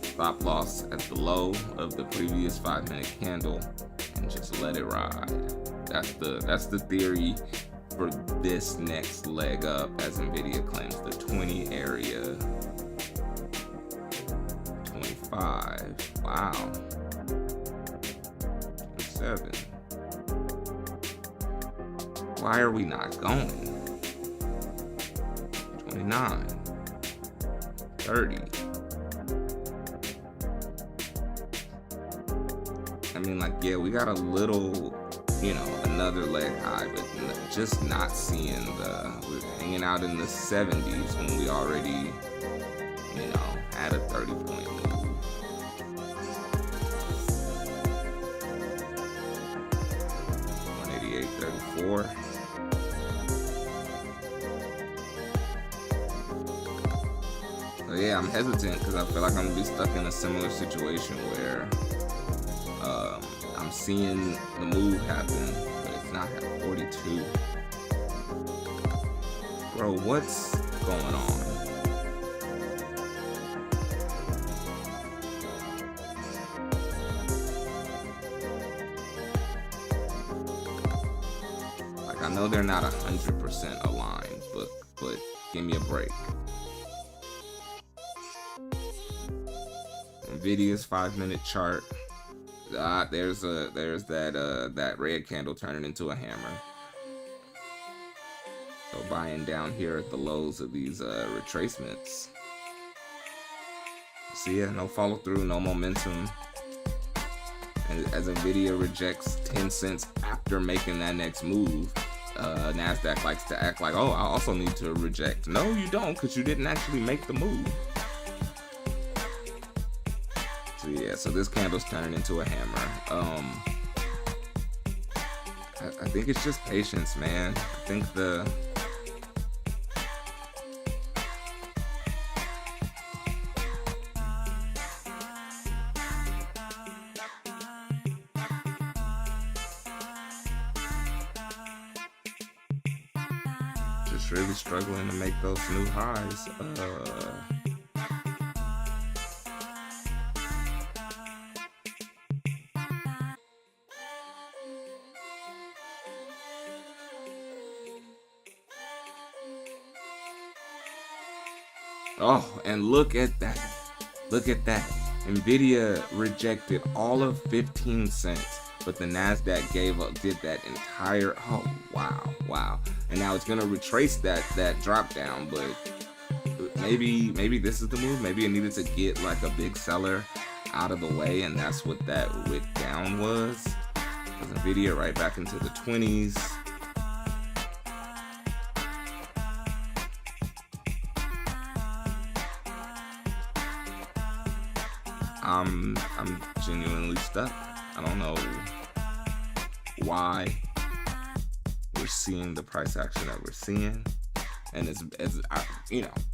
stop loss at the low of the previous 5-minute candle and just let it ride. That's the theory for this next leg up, as Nvidia claims the 20 area. 25. Wow. 27. Why are we not going? 29. 30. I mean, like, yeah, we got a little another leg high, but just not seeing we're hanging out in the 70s when we already, had a 30-point move. $188.34. So yeah, I'm hesitant because I feel like I'm gonna be stuck in a similar situation where I'm seeing the move happen, but it's not at 42. Bro, what's going on? Like, I know they're not 100% aligned, but give me a break. Nvidia's 5-minute chart. There's that red candle turning into a hammer. So buying down here at the lows of these retracements. See ya, no follow through, no momentum. And as Nvidia rejects 10 cents after making that next move, Nasdaq likes to act like, oh, I also need to reject. No, you don't, because you didn't actually make the move. So yeah, so this candle's turning into a hammer. I think it's just patience, man. I think just really struggling to make those new highs. Oh, and look at that. Look at that. Nvidia rejected all of 15 cents, but the Nasdaq did that entire, oh, wow. And now it's gonna retrace that drop down, but maybe this is the move. Maybe it needed to get like a big seller out of the way, and that's what that wick down was. Because Nvidia right back into the 20s. I'm genuinely stuck. I don't know why we're seeing the price action that we're seeing. And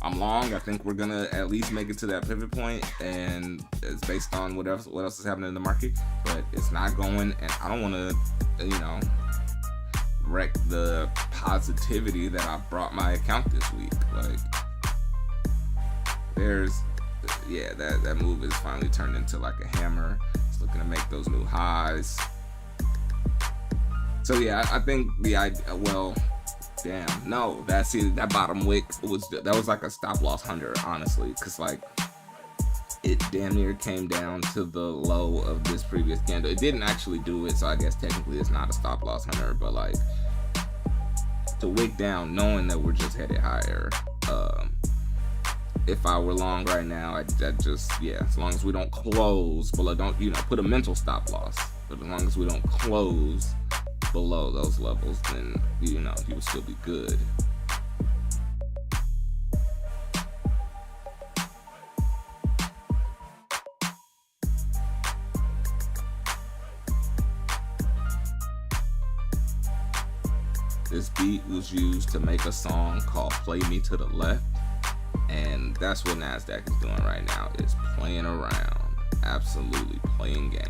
I'm long. I think we're gonna at least make it to that pivot point, and it's based on what else is happening in the market. But it's not going, and I don't want to, wreck the positivity that I brought my account this week. Like, that move is finally turned into like a hammer. It's looking to make those new highs. So yeah, I think the idea. Well, damn, no, that bottom wick was like a stop loss hunter, honestly, because like it damn near came down to the low of this previous candle. It didn't actually do it, so I guess technically it's not a stop loss hunter, but like to wick down knowing that we're just headed higher. If I were long right now, I just, as long as we don't close below, don't, put a mental stop loss, but as long as we don't close below those levels, then, you will still be good. This beat was used to make a song called Play Me to the Left. And that's what Nasdaq is doing right now, is playing around, absolutely playing games.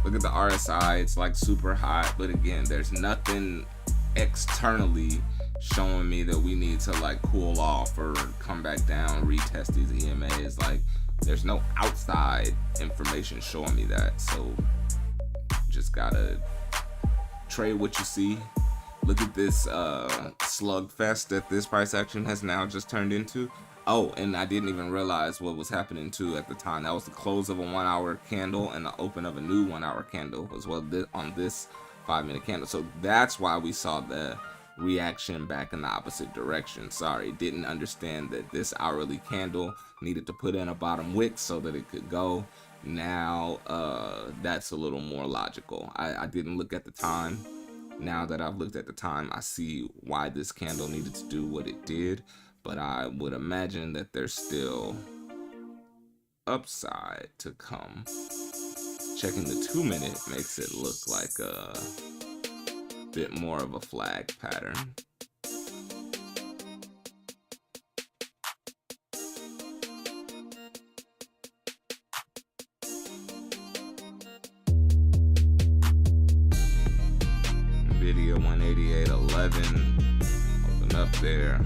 Look at the RSI, it's like super hot, but again, there's nothing externally showing me that we need to like cool off or come back down, retest these EMAs. Like, there's no outside information showing me that, so just gotta trade what you see. Look at this slugfest that this price action has now just turned into. Oh, and I didn't even realize what was happening too at the time. That was the close of a 1 hour candle and the open of a new 1 hour candle as well on this 5-minute candle. So that's why we saw the reaction back in the opposite direction. Sorry, didn't understand that this hourly candle needed to put in a bottom wick so that it could go. Now that's a little more logical. I didn't look at the time. Now that I've looked at the time, I see why this candle needed to do what it did, but I would imagine that there's still upside to come. Checking the 2-minute makes it look like a bit more of a flag pattern. Nvidia 188.11, open up there.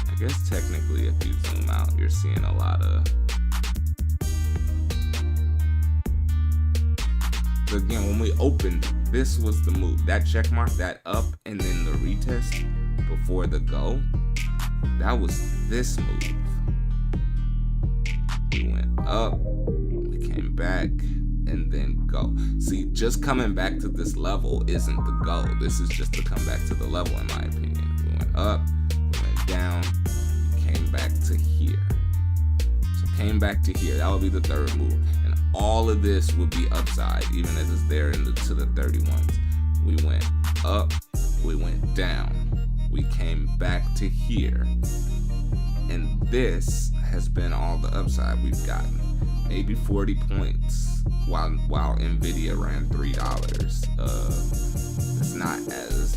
I guess technically if you zoom out, you're seeing a lot of... So again, when we opened, this was the move. That check mark, that up, and then the retest before the go, that was this move. We went up, we came back, and then go. See, just coming back to this level isn't the go. This is just to come back to the level, in my opinion. We went up, we went down, we came back to here. So came back to here, that would be the third move. And all of this would be upside, even as it's there to the 31s. We went up, we went down. We came back to here, and this has been all the upside we've gotten. Maybe 40 points while Nvidia ran $3.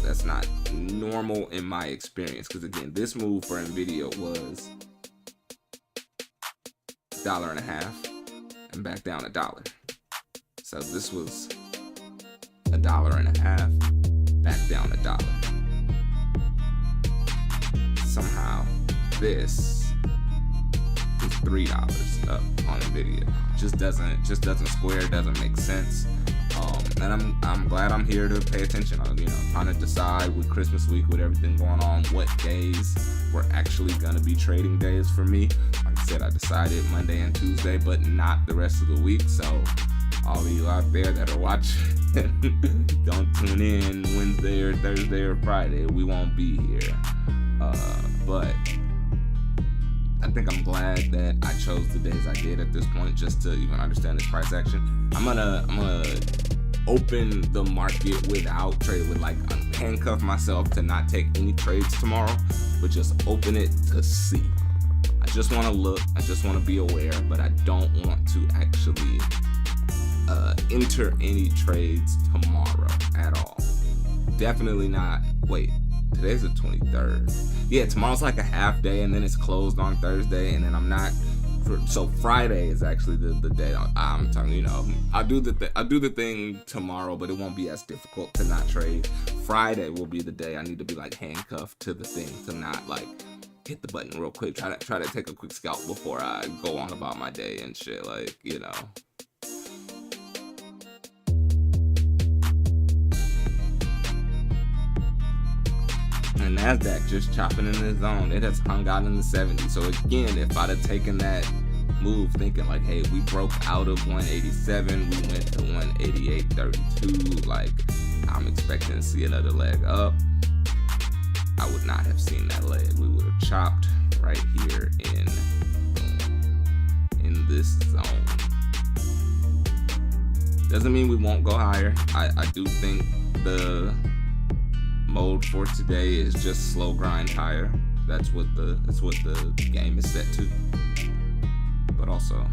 That's not normal in my experience, because again, this move for Nvidia was $1.50 and back down $1. So this was $1.50 back down $1. Somehow this is $3 up on Nvidia. Just doesn't square, doesn't make sense. And I'm glad I'm here to pay attention on, trying to decide with Christmas week, with everything going on, what days were actually gonna be trading days for me. Like I said, I decided Monday and Tuesday, but not the rest of the week. So all of you out there that are watching, don't tune in Wednesday or Thursday or Friday. We won't be here. But I think I'm glad that I chose the days I did at this point, just to even understand this price action. I'm gonna open the market without trading, with handcuff myself to not take any trades tomorrow, but just open it to see. I just want to look, I just want to be aware, but I don't want to actually enter any trades tomorrow at all. Definitely not. Wait, today's the 23rd. Yeah, tomorrow's like a half day, and then it's closed on Thursday, and then I'm not. So Friday is actually the day I'm talking. I'll do the thing tomorrow, but it won't be as difficult to not trade. Friday will be the day I need to be handcuffed to the thing, to not hit the button real quick. Try to take a quick scalp before I go on about my day and shit. And Nasdaq just chopping in the zone. It has hung out in the 70s. So again, if I'd have taken that move thinking hey, we broke out of 187, we went to 188.32, I'm expecting to see another leg up, I would not have seen that leg. We would have chopped right here in this zone. Doesn't mean we won't go higher. I do think the mode for today is just slow grind higher. That's what the game is set to. But also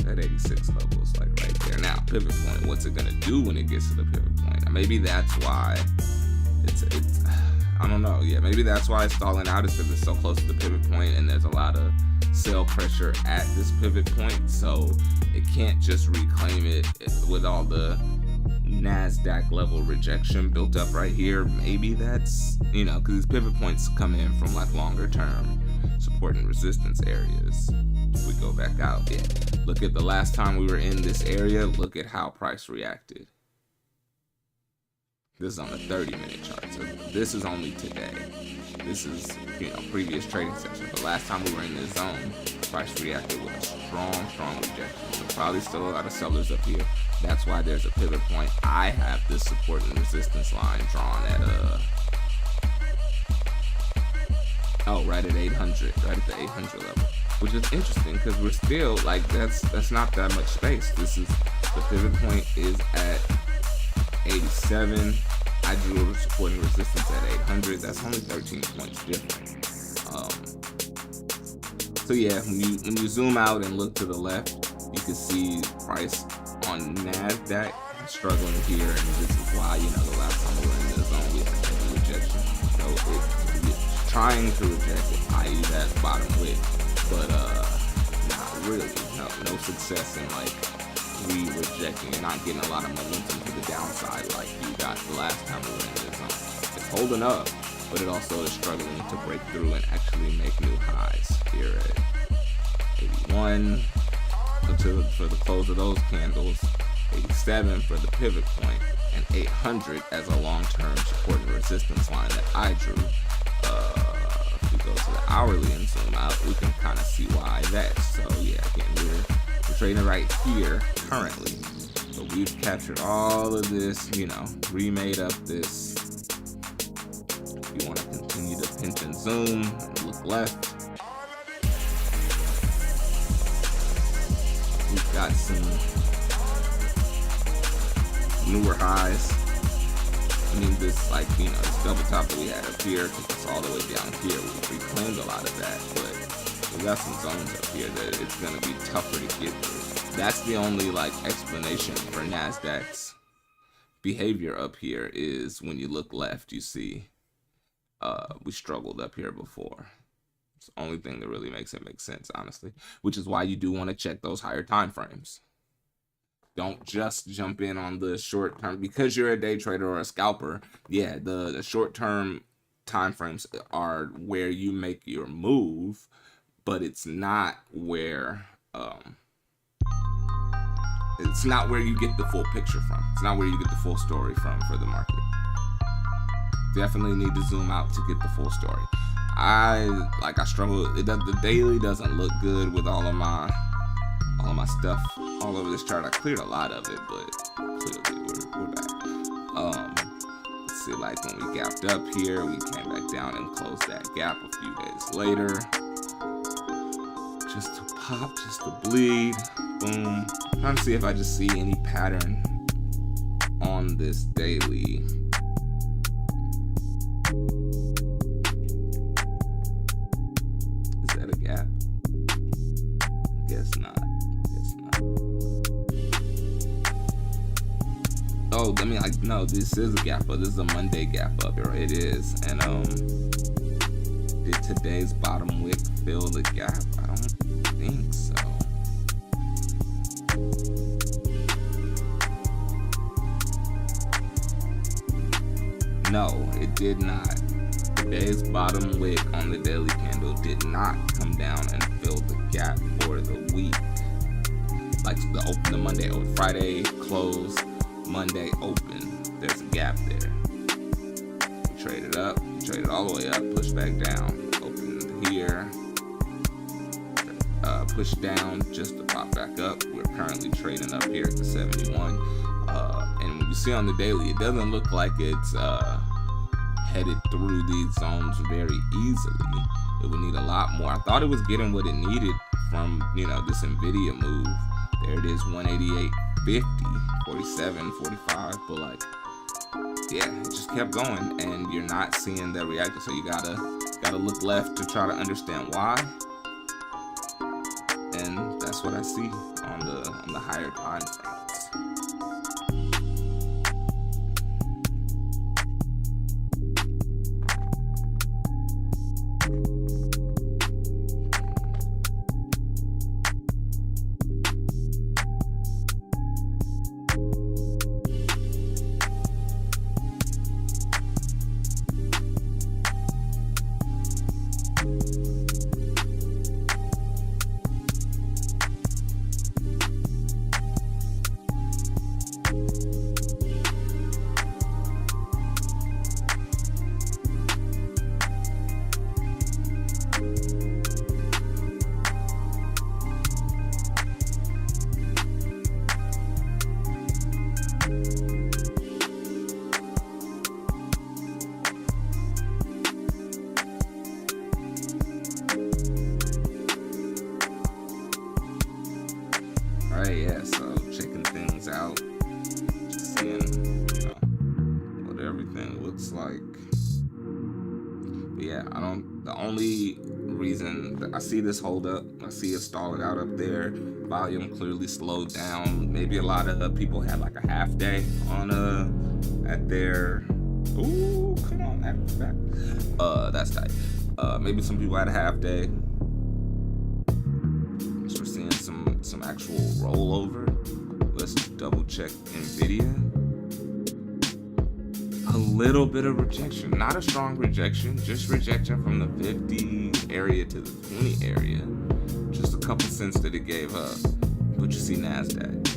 that 86 level is right there. Now pivot point, what's it gonna do when it gets to the pivot point? Maybe that's why it's I don't know. Yeah, maybe that's why it's stalling out, is because it's so close to the pivot point and there's a lot of sell pressure at this pivot point, so it can't just reclaim it with all the Nasdaq level rejection built up right here. Maybe that's, because these pivot points come in from like longer term support and resistance areas. If we go back out, yeah. Look at the last time we were in this area. Look at how price reacted. This is on the 30-minute chart. So this is only today. This is, previous trading session. But last time we were in this zone, price reacted with a strong rejection. So probably still a lot of sellers up here. That's why there's a pivot point. I have this support and resistance line drawn at right at 800, right at the 800 level, which is interesting because we're still like that's not that much space. This is the pivot point is at 87. I drew the support and resistance at 800. That's only 13 points different. So yeah, when you zoom out and look to the left, you can see price on Nasdaq struggling here, and this is why the last time we were in the zone we had heavy rejection. So it's trying to reject it, i.e. that bottom wick, but not really. No success in like re-rejecting. You're not getting a lot of momentum to the downside like you got the last time we were in the zone. It's holding up, but it also is struggling to break through and actually make new highs here at 81 for the close of those candles, 87 for the pivot point, and 800 as a long-term support and resistance line that I drew. If we go to the hourly and zoom out, we can kind of see why that's. So yeah, again, we're trading right here currently, but we've captured all of this, remade up this. If you want to continue to pinch and zoom and look left, we've got some newer highs. I mean, this this double top that we had up here took us all the way down here. We reclaimed a lot of that, but we got some zones up here that it's gonna be tougher to get through. That's the only explanation for Nasdaq's behavior up here is when you look left, you see we struggled up here before. It's the only thing that really makes it make sense, honestly, which is why you do want to check those higher time frames. Don't just jump in on the short term because you're a day trader or a scalper. Yeah, the short term time frames are where you make your move, but it's not where you get the full picture from. It's not where you get the full story from for the market. Definitely need to zoom out to get the full story. I struggle. The daily doesn't look good with all of my stuff all over this chart. I cleared a lot of it, but clearly we're back. Let's see, when we gapped up here, we came back down and closed that gap a few days later. Just to pop, just to bleed, boom. I'm trying to see if I just see any pattern on this daily. Is that a gap? Guess not. Oh, no, this is a gap up. This is a Monday gap up. It is. And did today's bottom wick fill the gap? I don't think so. No, it did not. Today's bottom wick on the daily candle did not come down and fill the gap for the week. The Monday open, Friday close, Monday open. There's a gap there. We traded up, traded all the way up, pushed back down, opened here, pushed down just to pop back up. We're currently trading up here at the 71. And when you see on the daily, it doesn't look like it's headed through these zones very easily. It would need a lot more. I thought it was getting what it needed from this Nvidia move. There it is, 188.50, 47, 45, but yeah, it just kept going, and you're not seeing the reaction. So you gotta look left to try to understand why, and that's what I see on the higher time frames. yeah, I don't. The only reason that I see this hold up, I see it stalling out up there. Volume clearly slowed down. Maybe a lot of people had like a half day on at their. Ooh, come on, that's tight. Maybe some people had a half day. So we're seeing some actual rollover. Let's double check Nvidia. A little bit of rejection, not a strong rejection, just rejection from the 50 area to the 20 area. Just a couple cents that it gave up. But you see Nasdaq.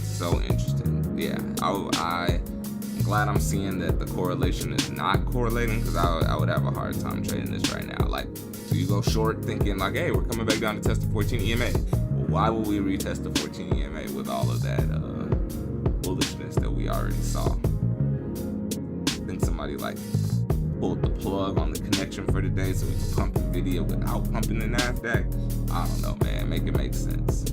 So interesting. Yeah, I'm glad I'm seeing that the correlation is not correlating, because I would have a hard time trading this right now. Like, so you go short thinking like, hey, we're coming back down to test the 14 EMA. Well, why would we retest the 14 EMA with all of that bullishness that we already saw? I think somebody like pulled the plug on the connection for today so we can pump Nvidia without pumping the Nasdaq. I don't know, man. Make it make sense.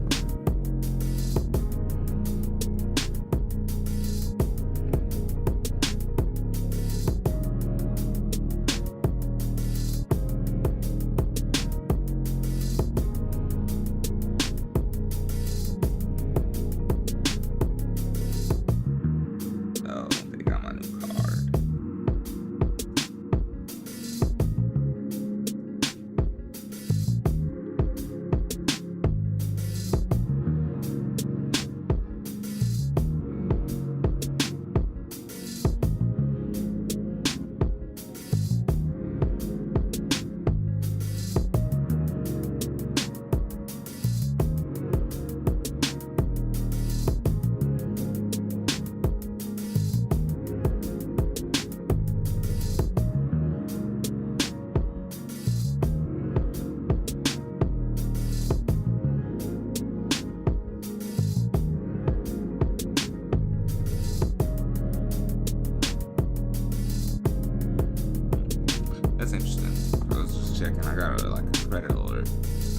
That's interesting. I was just checking. I got a credit alert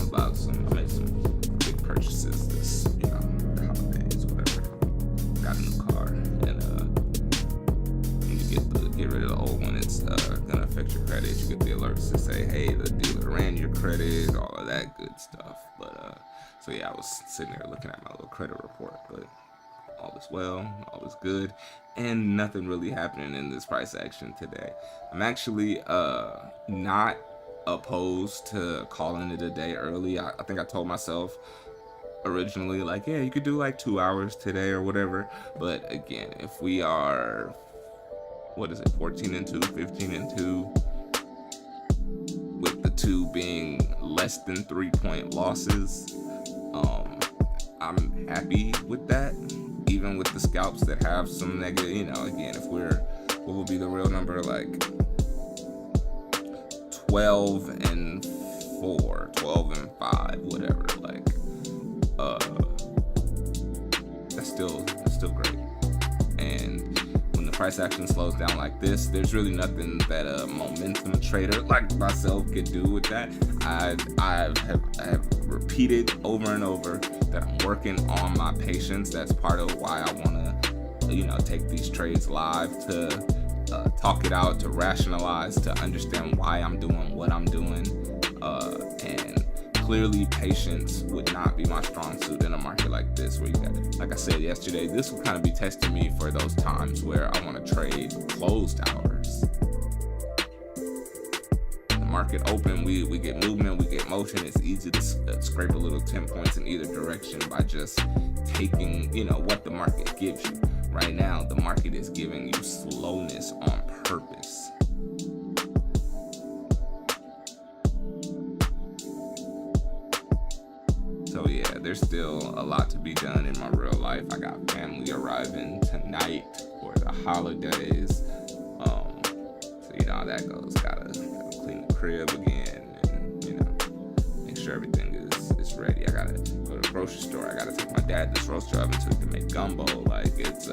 about I made some big purchases this, the holidays, whatever. Got a new car, and when you get rid of the old one, it's gonna affect your credit. You get the alerts to say, hey, the dealer ran your credit, all of that good stuff. But so yeah, I was sitting there looking at my little credit report, but all is well, all is good, and nothing really happening in this price action today. I'm actually not opposed to calling it a day early. I think I told myself originally, like, yeah, you could do like 2 hours today or whatever. But again, if we are, 14 and 2, 15 and 2, with the 2 being less than 3-point losses, I'm happy with that. Even with the scalps that have some negative, again, if what would be the real number, like 12 and 4, 12 and 5, whatever, like, that's still great. And when the price action slows down like this, there's really nothing that a momentum trader like myself could do with that. I have repeated over and over that I'm working on my patience. That's part of why I want to, take these trades live, to talk it out, to rationalize, to understand why I'm doing what I'm doing. And clearly, patience would not be my strong suit in a market like this, where you got, like I said yesterday, this will kind of be testing me for those times where I want to trade closed hours. Market open, we get movement, we get motion. It's easy to scrape a little 10 points in either direction by just taking, what the market gives you. Right now, the market is giving you slowness on purpose. So yeah, there's still a lot to be done in my real life. I got family arriving tonight for the holidays. So you know how that goes. Gotta clean the crib again, and make sure everything is ready. I gotta go to the grocery store. I gotta take my dad this roaster oven so he can make gumbo. Like, it's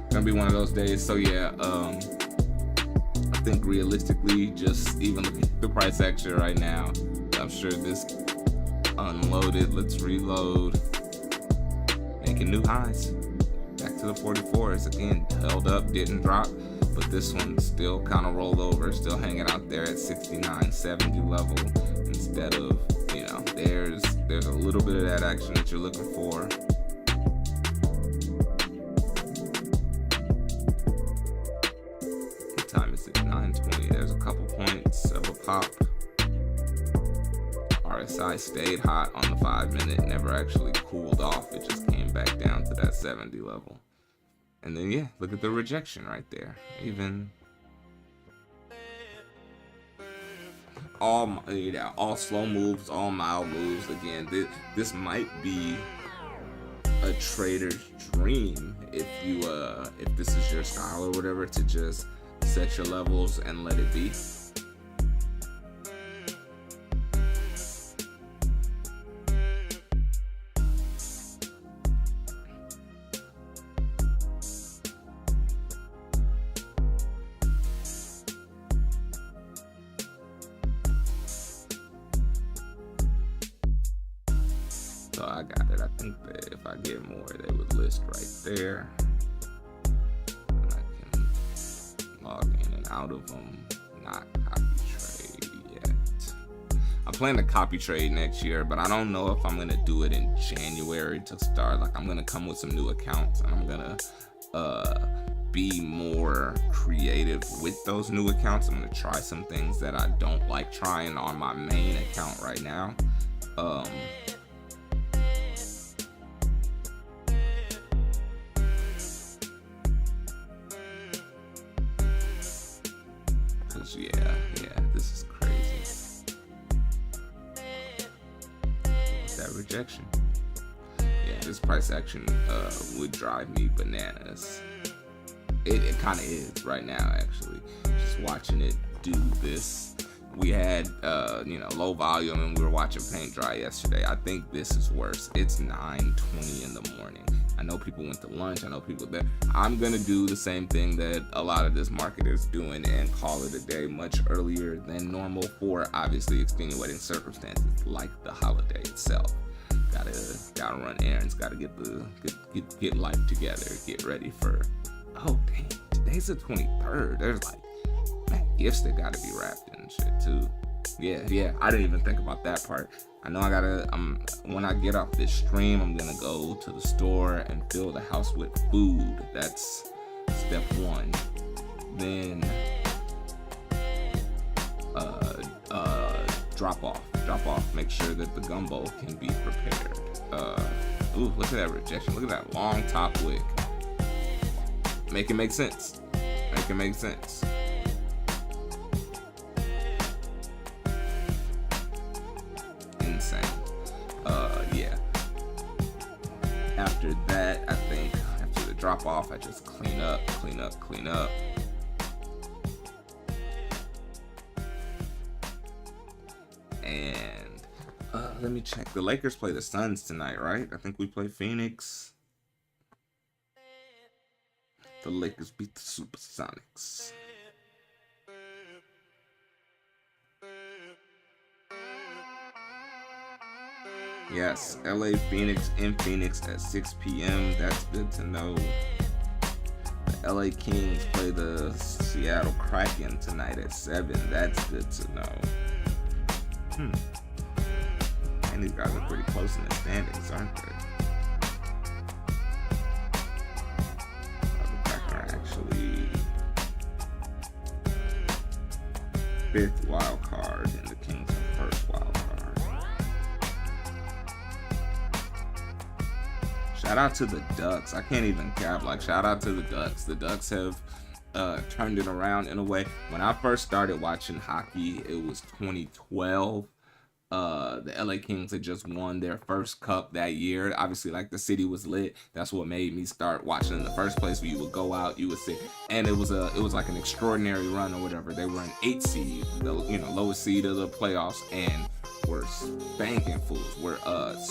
gonna be one of those days. So yeah, I think realistically, just even looking at the price action right now, I'm sure this unloaded. Let's reload. Making new highs. Back to the 44s again. Held up, didn't drop. but this one still kind of rolled over, still hanging out there at 69, 70 level instead of, you know, there's a little bit of that action that you're looking for. What time is it? 9:20. There's a couple points of a pop. RSI stayed hot on the 5-minute, never actually cooled off. It just came back down to that 70 level. And then, yeah, look at the rejection right there. Even all slow moves, all mild moves. Again, this might be a trader's dream if this is your style or whatever, to just set your levels and let it be. So I got it. I think that if I get more, they would list right there. And I can log in and out of them. Not copy trade yet. I plan to copy trade next year, but I don't know if I'm gonna do it in January to start. Like, I'm gonna come with some new accounts, and I'm gonna be more creative with those new accounts. I'm gonna try some things that I don't like trying on my main account right now. Yeah, this is crazy. That rejection. Yeah, this price action would drive me bananas. It kind of is right now, actually. Just watching it do this. We had low volume, and we were watching paint dry yesterday. I think this is worse. It's 9:20 in the morning. I know people went to lunch. I know people that I'm gonna do the same thing that a lot of this market is doing and call it a day much earlier than normal for obviously extenuating circumstances like the holiday itself. Gotta run errands. Gotta get life together. Get ready for. Oh dang! Today's the 23rd. There's like gifts that gotta be wrapped and shit too. Yeah. I didn't even think about that part. I know I gotta. When I get off this stream, I'm gonna go to the store and fill the house with food. That's step one. Then drop off. Make sure that the gumbo can be prepared. Ooh, look at that rejection. Look at that long top wick. Make it make sense. Insane. Yeah. After that, I think after the drop off, I just clean up. And let me check. The Lakers play the Suns tonight, right? I think we play Phoenix. The Lakers beat the Supersonics. Yes, LA Phoenix in Phoenix at 6 p.m. That's good to know. The LA Kings play the Seattle Kraken tonight at 7. That's good to know. And these guys are pretty close in the standings, aren't they? The Kraken are actually 5th wild card, and the Kings are 1st wild card. Shout out to the Ducks. I can't even cap. Like, shout out to the Ducks. The Ducks have turned it around in a way. When I first started watching hockey, it was 2012. The LA Kings had just won their first cup that year. Obviously, like, the city was lit. That's what made me start watching in the first place. Where you would go out, you would sit, and it was like an extraordinary run or whatever. They were an 8 seed, the lowest seed of the playoffs, and were spanking fools. Were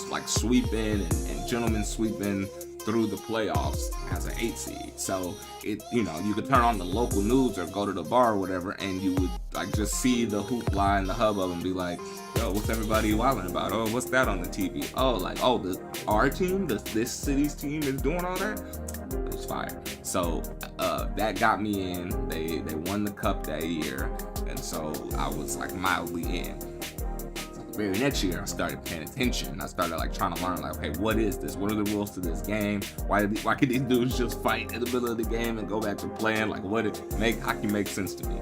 like sweeping and gentlemen sweeping through the playoffs as an 8 seed. So it, you could turn on the local news or go to the bar or whatever, and you would like just see the hoopla and the hubbub and be like, yo, what's everybody wilding about? Oh, what's that on the TV? Oh, like, our team, this city's team is doing all that? was fire. So that got me in. They won the cup that year, and so I was like mildly in. So the very next year, I started paying attention. I started like trying to learn, like, okay, what is this? What are the rules to this game? Why could these dudes just fight in the middle of the game and go back to playing? Like, hockey make sense to me?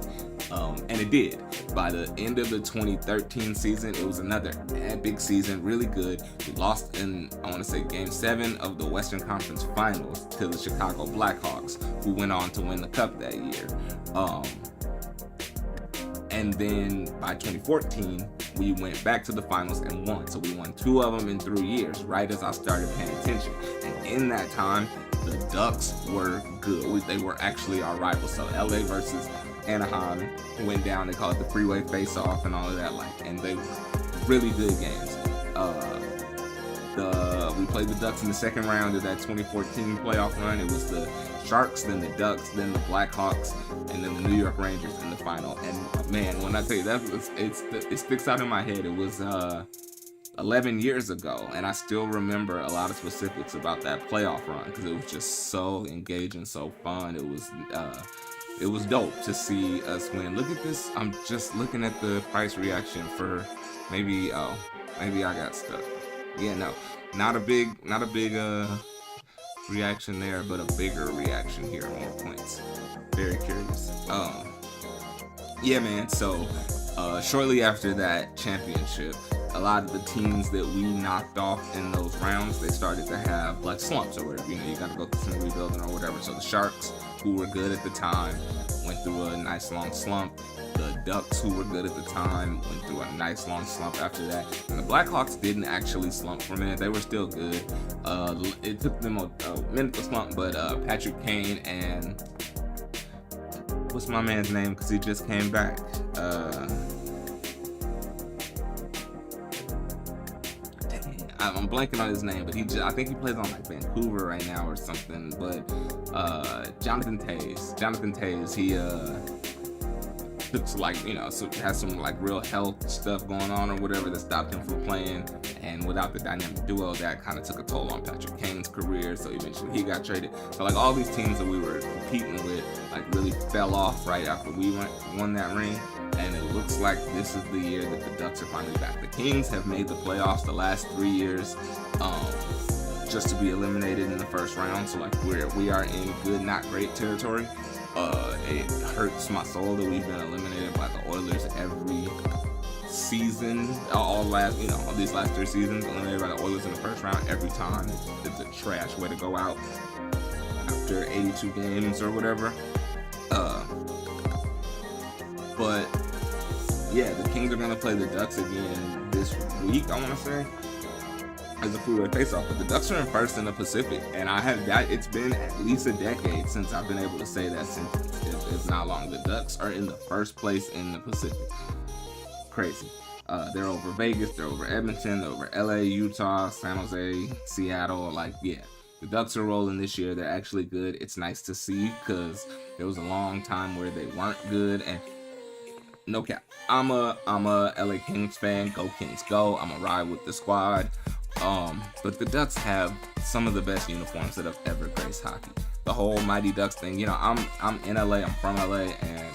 And it did. By the end of the 2013 season, it was another epic season, really good. We lost in, I want to say, Game 7 of the Western Conference Finals to the Chicago Blackhawks, who went on to win the cup that year. And then by 2014, we went back to the finals and won. So we won 2 of them in 3 years, right as I started paying attention. And in that time, the Ducks were good. They were actually our rivals. So LA versus Anaheim went down. They call it the freeway face-off and all of that. And they were really good games. We played the Ducks in the second round of that 2014 playoff run. It was the Sharks, then the Ducks, then the Blackhawks, and then the New York Rangers in the final. And man, when I tell you that, it sticks out in my head. It was 11 years ago, and I still remember a lot of specifics about that playoff run because it was just so engaging, so fun. It was dope to see us win. Look at this. I'm just looking at the price reaction for maybe I got stuck. Yeah, no, not a big reaction there, but a bigger reaction here. More points. Very curious. Yeah, man. So shortly after that championship, a lot of the teams that we knocked off in those rounds, they started to have like slumps or whatever. You got to go through some rebuilding or whatever. So the Sharks, who were good at the time, went through a nice long slump. The Ducks, who were good at the time, went through a nice long slump after that. And the Blackhawks didn't actually slump for a minute. They were still good. It took them a minute to slump, but Patrick Kane and what's my man's name? Because he just came back. I'm blanking on his name, but I think he plays on like Vancouver right now or something. But Jonathan Taze, he looks like, has some like real health stuff going on or whatever that stopped him from playing. And without the dynamic duo, that kind of took a toll on Patrick Kane's career. So eventually he got traded. So like all these teams that we were competing with like really fell off right after we won that ring. And it looks like this is the year that the Ducks are finally back. The Kings have made the playoffs the last 3 years, just to be eliminated in the first round. So like we are in good, not great territory. It hurts my soul that we've been eliminated by the Oilers every season. All these last 3 seasons, eliminated by the Oilers in the first round every time. It's a trash way to go out after 82 games or whatever. But yeah, the Kings are going to play the Ducks again this week, I want to say, as a freeway face-off. But the Ducks are in first in the Pacific, and it's been at least a decade since I've been able to say that sentence. It's not long. The Ducks are in the first place in the Pacific. Crazy. They're over Vegas, they're over Edmonton, they're over LA, Utah, San Jose, Seattle. The Ducks are rolling this year. They're actually good. It's nice to see because there was a long time where they weren't good. And no cap, I'm a LA Kings fan. Go Kings, go! I'm a ride with the squad. But the Ducks have some of the best uniforms that have ever graced hockey. The whole Mighty Ducks thing. I'm in LA. I'm from LA, and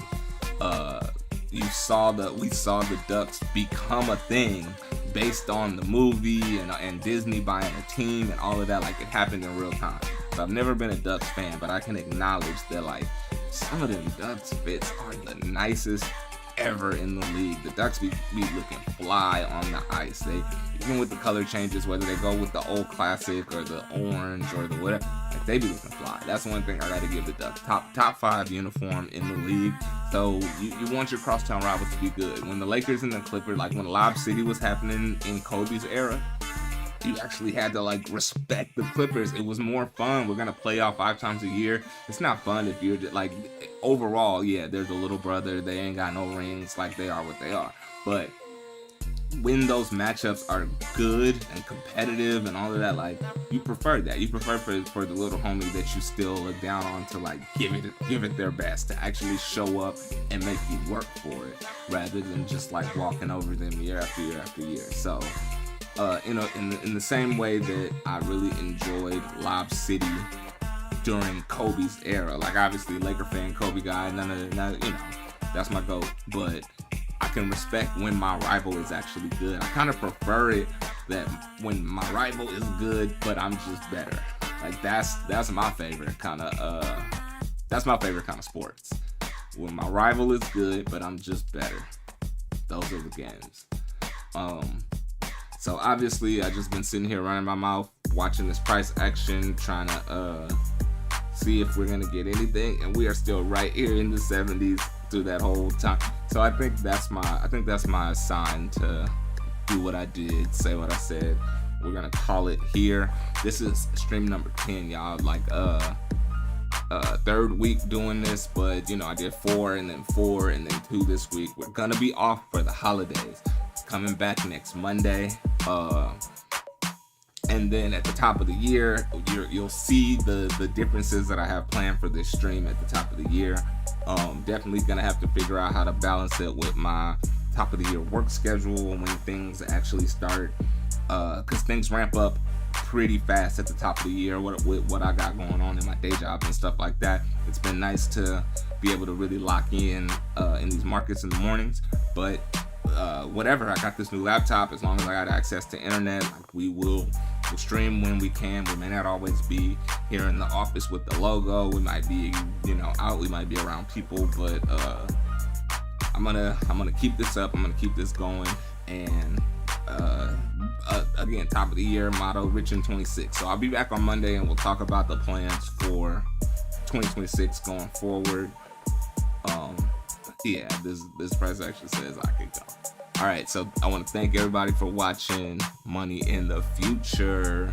we saw the Ducks become a thing based on the movie and Disney buying a team and all of that. Like, it happened in real time. So I've never been a Ducks fan, but I can acknowledge that like some of them Ducks fits are the nicest ever in the league. The Ducks be looking fly on the ice. They, even with the color changes, whether they go with the old classic or the orange or the whatever, like, they be looking fly. That's one thing I gotta give the Ducks. Top 5 uniform in the league. So you want your crosstown rivals to be good. When the Lakers and the Clippers, like when Lob City was happening in Kobe's era, you actually had to like respect the Clippers. It was more fun. We're gonna play off 5 times a year. It's not fun if you're just like, overall, yeah, they're the little brother. They ain't got no rings. Like, they are what they are. But when those matchups are good and competitive and all of that, like, you prefer that. You prefer for the little homie that you still look down on to like give it their best, to actually show up and make you work for it, rather than just like walking over them year after year after year. So in the same way that I really enjoyed Lob City during Kobe's era. Like, obviously, Laker fan, Kobe guy, that's my GOAT. But I can respect when my rival is actually good. I kind of prefer it that when my rival is good, but I'm just better. Like, that's my favorite kind of sports. When my rival is good, but I'm just better. Those are the games. So obviously I just been sitting here running my mouth, watching this price action, trying to see if we're gonna get anything, and we are still right here in the 70s through that whole time. So I think that's my sign to do what I did, say what I said. We're gonna call it here. This is stream number 10, y'all. Like third week doing this, but I did 4 and then 4 and then 2 this week. We're gonna be off for the holidays. Coming back next Monday. And then at the top of the year, you'll see the differences that I have planned for this stream at the top of the year. Definitely gonna have to figure out how to balance it with my top of the year work schedule when things actually start, because things ramp up pretty fast at the top of the year with what I got going on in my day job and stuff like that. It's been nice to be able to really lock in these markets in the mornings, but whatever, I got this new laptop. As long as I got access to internet, like, we'll stream when we can. We may not always be here in the office with the logo. We might be out, we might be around people, but I'm gonna keep this up. I'm gonna keep this going. And again, top of the year motto, rich in 26. So I'll be back on Monday and we'll talk about the plans for 2026 going forward. Yeah, this price action says I could go. All right, so I want to thank everybody for watching Money in the Future.